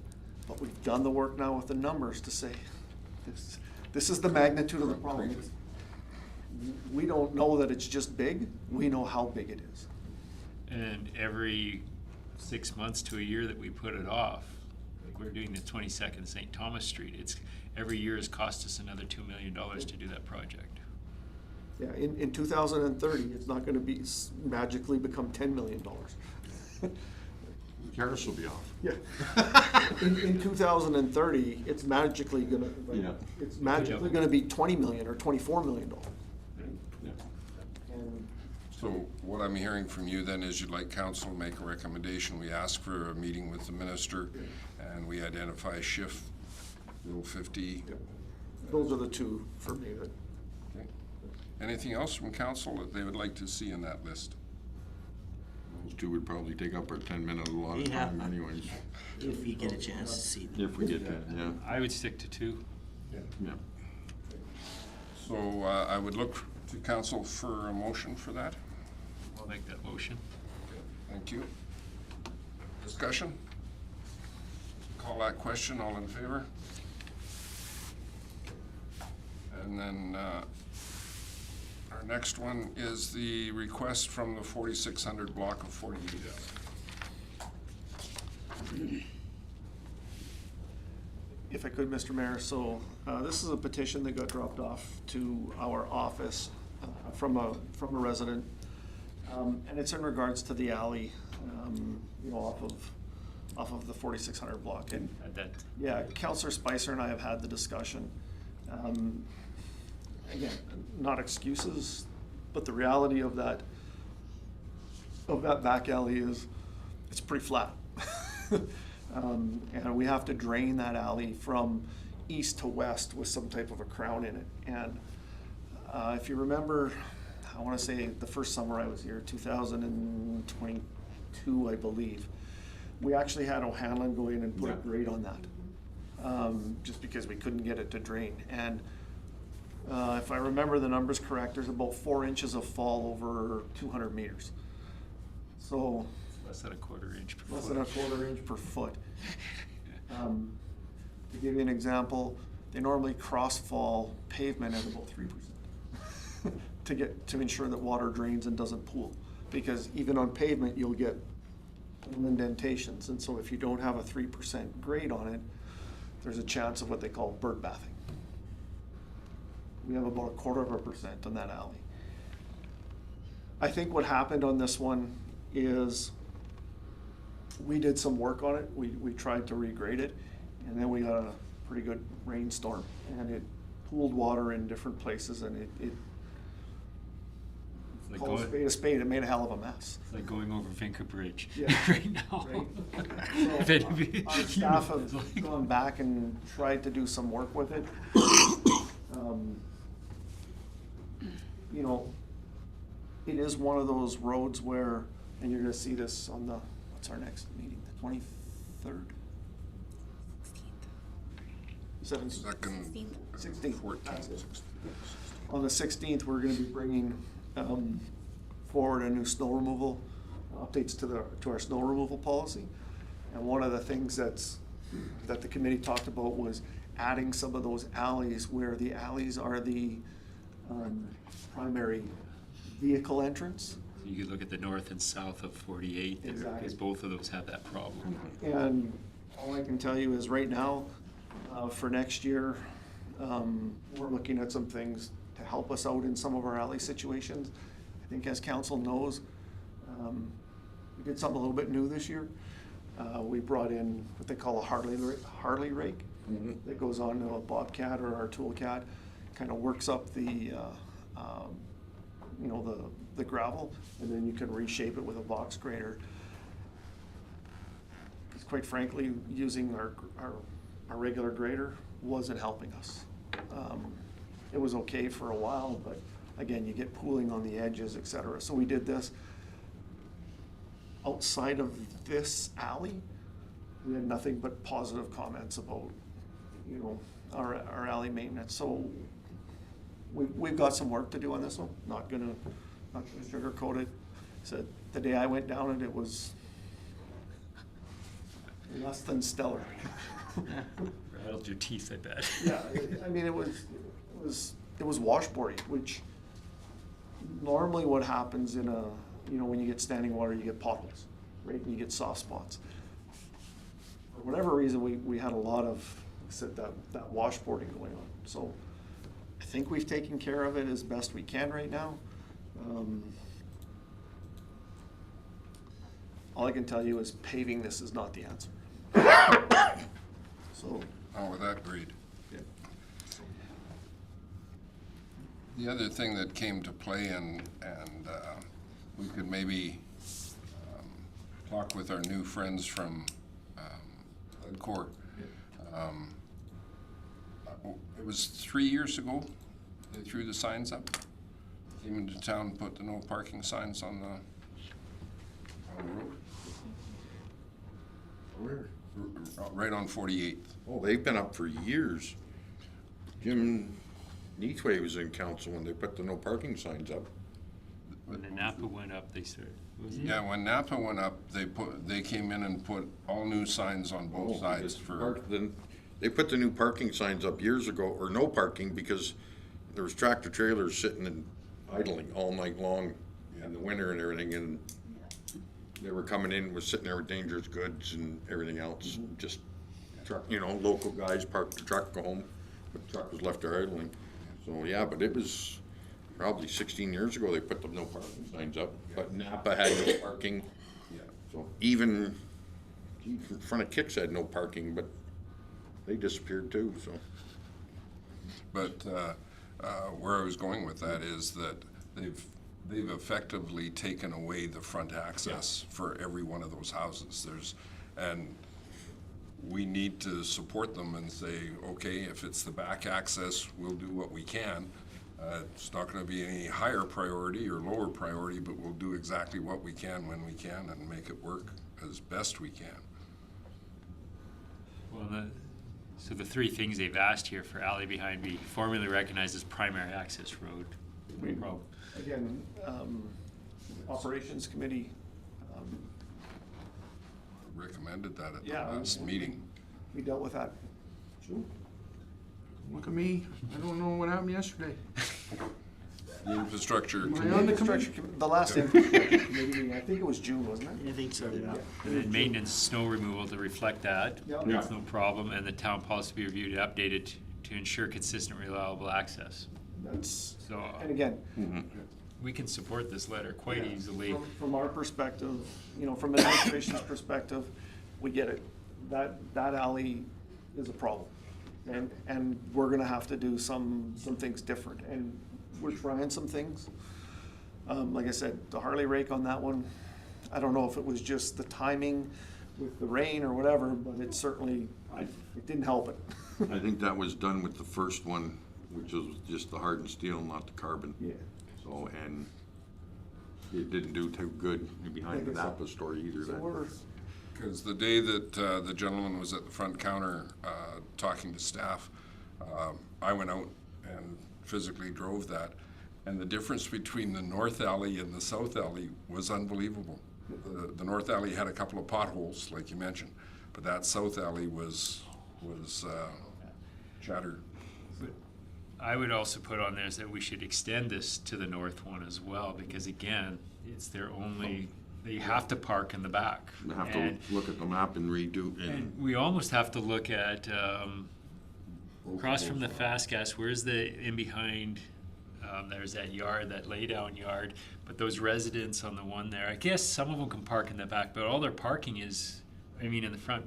but we've done the work now with the numbers to say, this is the magnitude of the problem. We don't know that it's just big, we know how big it is. And every 6 months to a year that we put it off, like we're doing the 22nd St. Thomas Street, it's every year has cost us another $2 million to do that project. Yeah, in 2030, it's not gonna be magically become $10 million. Tariffs will be off. Yeah. In 2030, it's magically gonna, Yeah. it's magically gonna be $20 million or $24 million. Yeah. And So what I'm hearing from you then is you'd like council to make a recommendation. We ask for a meeting with the minister and we identify SHIF Rule 50. those are the two for me that. Okay. Anything else from council that they would like to see in that list? Those two would probably take up our 10-minute allotted Yeah. time anyways, If you get a chance to see them. if we get that, yeah. I would stick to 2. Yeah. So I would look to council for a motion for that. I'll make that motion. Thank you. Discussion? Call that question, all in favor? And then our next one is the request from the 4600 block of 48. If I could, Mr. Mayor, so this is a petition that got dropped off to our office from a resident. And it's in regards to the alley, off of the 4600 block. And That, yeah, Councillor Spicer and I have had the discussion. Again, not excuses, but the reality of that back alley is, it's pretty flat. And we have to drain that alley from east to west with some type of a crown in it. And if you remember, I want to say the first summer I was here, 2022, I believe, we actually had O'Hanlon go in and put a grate on that, just because we couldn't get it to drain. And if I remember the numbers correct, there's about 4 inches of fall over 200 meters. So less than a quarter inch per less foot. than a quarter inch per foot. To give you an example, they normally cross-fall pavement at about 3% to ensure that water drains and doesn't pool. Because even on pavement, you'll get indentations, and so if you don't have a 3% grade on it, there's a chance of what they call bird bathing. We have about 1/4% on that alley. I think what happened on this one is we did some work on it. We tried to regrade it, and then we got a pretty good rainstorm, and it pooled water in different places, and it It's like call a going, spade, it made a hell of a mess. it's like going over Vinca Bridge Yeah. right now. Right. If it- Our staff have gone back and tried to do some work with it. You know, it is one of those roads where, and you're gonna see this on the, what's our next meeting, the 23rd? 16th. Second, 16th. 14th. On the 16th, we're gonna be bringing forward a new snow removal, updates to our snow removal policy. And one of the things that the committee talked about was adding some of those alleys where the alleys are the primary vehicle entrance. You could look at the north and south of 48 there, Exactly. because both of those have that problem. And all I can tell you is right now, for next year, we're looking at some things to help us out in some of our alley situations. I think as council knows, we did something a little bit new this year. We brought in what they call a Harley rake that goes onto a Bobcat or our Toolcat, kind of works up the gravel, and then you can reshape it with a box grader. Because quite frankly, using our regular grader wasn't helping us. It was okay for a while, but again, you get pooling on the edges, et cetera. So we did this. Outside of this alley, we had nothing but positive comments about, our alley maintenance. So we've got some work to do on this one. Not gonna sugarcoat it. Said the day I went down it, it was less than stellar. Rattled your teeth, I bet. Yeah, I mean, it was washboardy, which normally what happens in when you get standing water, you get potholes, right? And you get soft spots. For whatever reason, we had a lot of, that washboarding going on. So I think we've taken care of it as best we can right now. All I can tell you is paving this is not the answer. So. Oh, with that grade. Yeah. The other thing that came to play, and we could maybe talk with our new friends from Corps. It was 3 years ago, they threw the signs up. Came into town, put the no parking signs on the road. Where? Right on 48th. Oh, they've been up for years. Jim Neathway was in council when they put the no parking signs up. When the Napa went up, they started, was it? Yeah, when Napa went up, they came in and put all new signs on both sides for, They put the new parking signs up years ago, or no parking, because there was tractor trailers sitting and idling all night long in the winter and everything, and they were coming in, was sitting there with dangerous goods and everything else, just truck, local guys parked the truck, go home, but the truck was left there idling. So, yeah, but it was probably 16 years ago they put the no parking signs up, but Napa had no parking. So even in front of Kicks had no parking, but they disappeared too, so. But where I was going with that is that they've effectively taken away the front access for every one of those houses. And we need to support them and say, okay, if it's the back access, we'll do what we can. It's not going to be any higher priority or lower priority, but we'll do exactly what we can when we can and make it work as best we can. Well, so the three things they've asked here for alley behind be formally recognized as primary access road. No problem. Again, operations committee, Recommended that at the Yeah, last meeting. we dealt with that. Look at me, I don't know what happened yesterday. The infrastructure Am I committee. on the Infrastructure committee, the last infrastructure committee meeting, I think it was June, wasn't it? I think so, yeah. And then maintenance, snow removal to reflect that. Yeah. That's no problem. And the town policy be reviewed and updated to ensure consistent, reliable access. That's, So and again, we can support this letter quite easily. from our perspective, from administration's perspective, we get it. That alley is a problem. And we're gonna have to do some things different, and we're trying some things. Like I said, the Harley rake on that one, I don't know if it was just the timing with the rain or whatever, but it certainly, it didn't help it. I think that was done with the first one, which was just the hardened steel, not the carbon. Yeah. So, and it didn't do too good behind the Napa store either. So That we're, Because the day that the gentleman was at the front counter talking to staff, I went out and physically drove that, and the difference between the north alley and the south alley was unbelievable. The north alley had a couple of potholes, like you mentioned, but that south alley was shattered. I would also put on there is that we should extend this to the north one as well, because again, it's their only, they have to park in the back. You have And- to look at the map and redo, And and we almost have to look at, across from the fast gas, where's the, in behind, there's that yard, that laydown yard, but those residents on the one there, I guess some of them can park in the back, but all their parking is, in the front,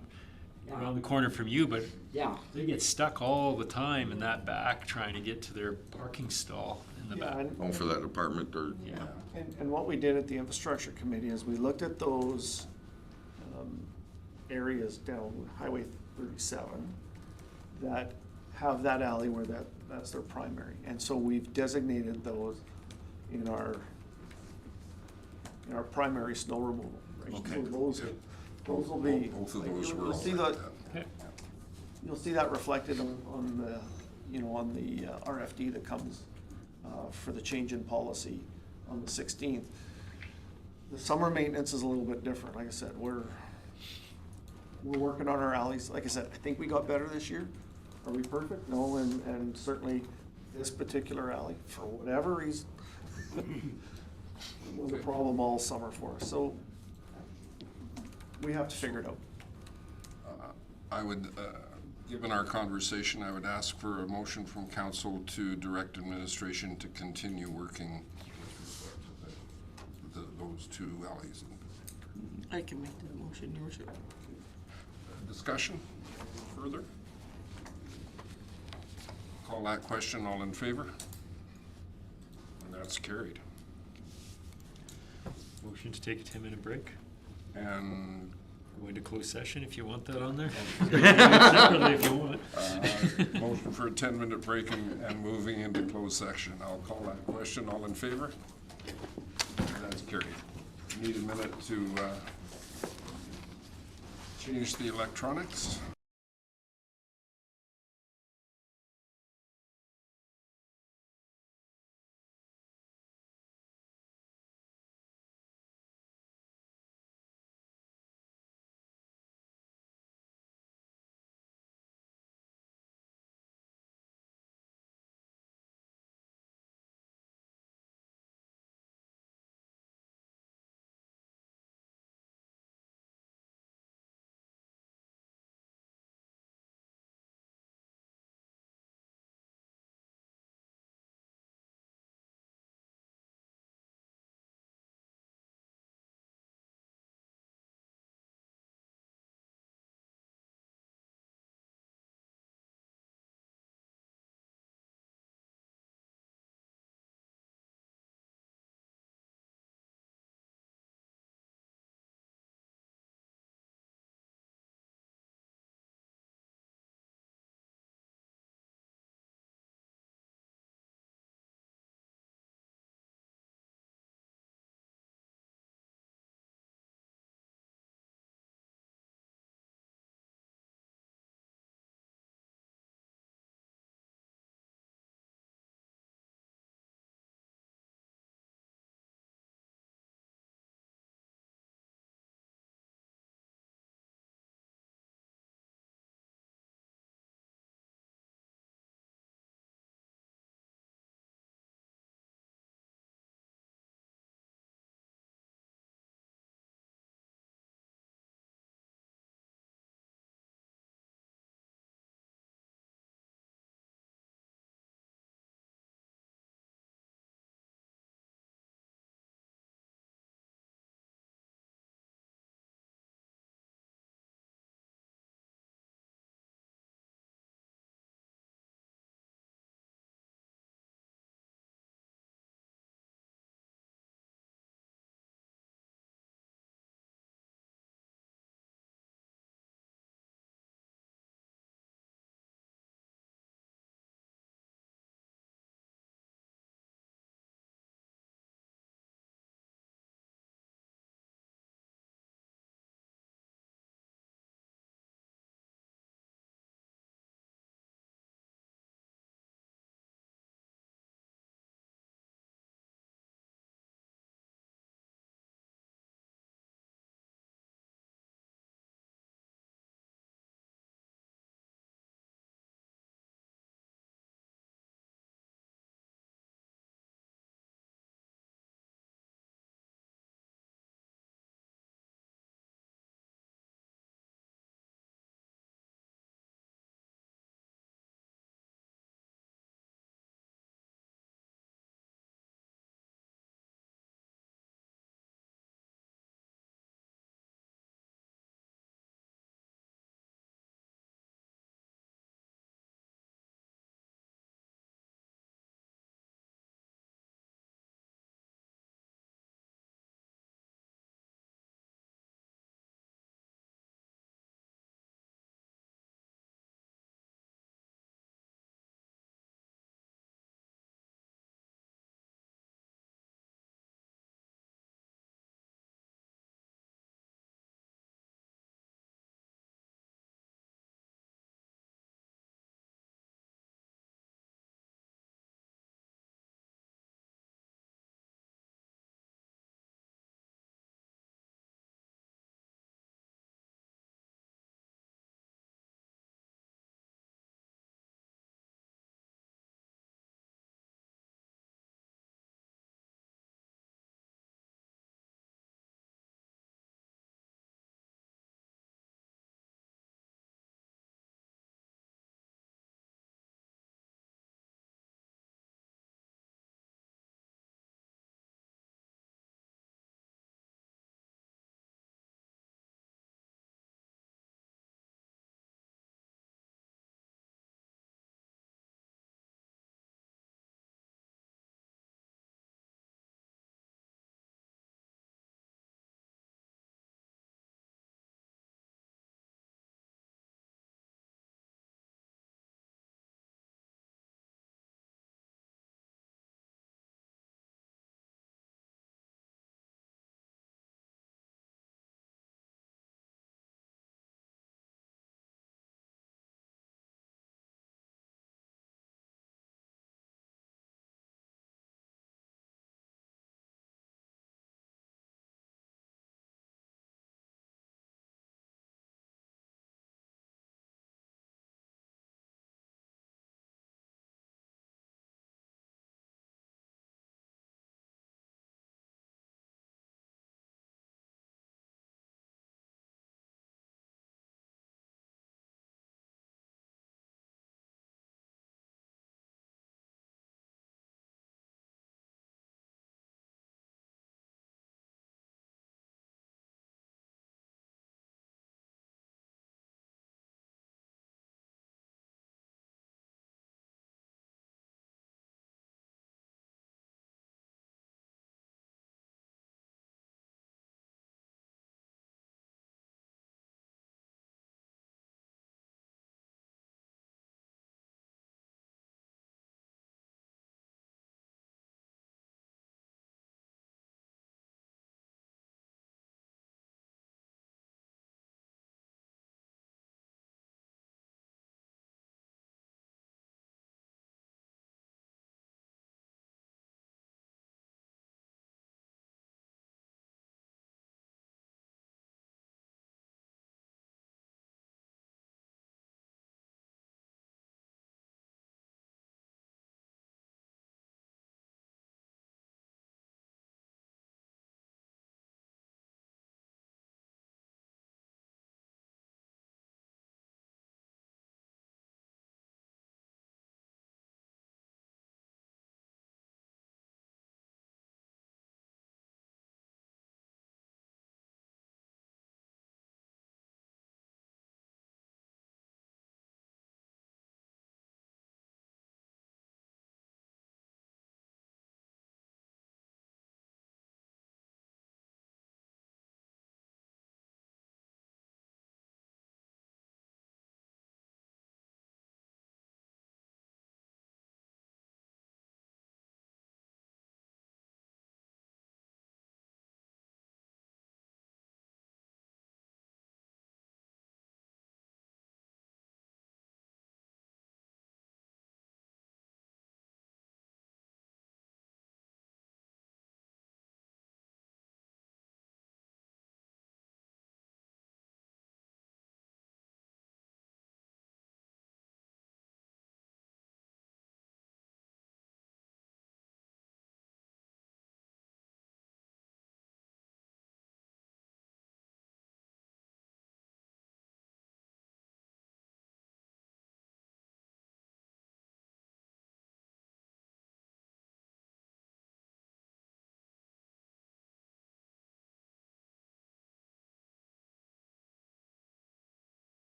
around the corner from you, but Yeah, they get stuck all the time in that back trying to get to their parking stall in the yeah, back. go for that apartment or, Yeah. and what we did at the infrastructure committee is we looked at those areas down Highway 37 that have that alley where that's their primary. And so we've designated those in our primary snow removal. Right? Okay. So those will be. Both of like, those were you'll all see like the- that. You'll see that reflected on the RFD that comes for the change in policy on the 16th. The summer maintenance is a little bit different. Like I said, we're working on our alleys. Like I said, I think we got better this year. Are we perfect? No, and certainly this particular alley, for whatever reason, was a problem all summer for us. So we have to figure it out. I would, given our conversation, I would ask for a motion from council to direct administration to continue working with those two alleys. I can make that motion, Your Worship. Discussion further? Call that question, all in favor? And that's carried. Motion to take a 10-minute break. And Go into closed session if you want that on there. Separately if you want. motion for a 10-minute break and moving into closed section. I'll call that question, all in favor? And that's carried. Need a minute to change the electronics.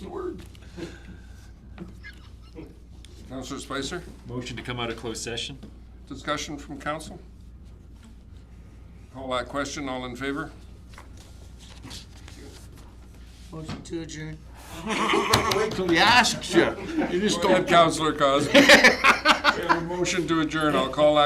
the word. Counselor Spicer, Motion to come out of closed session? discussion from council? Call that question, all in favor? Motion to adjourn. Wait till he asks you. You just Go ahead, don't. Counselor Cosby. We have a motion to adjourn. I'll call that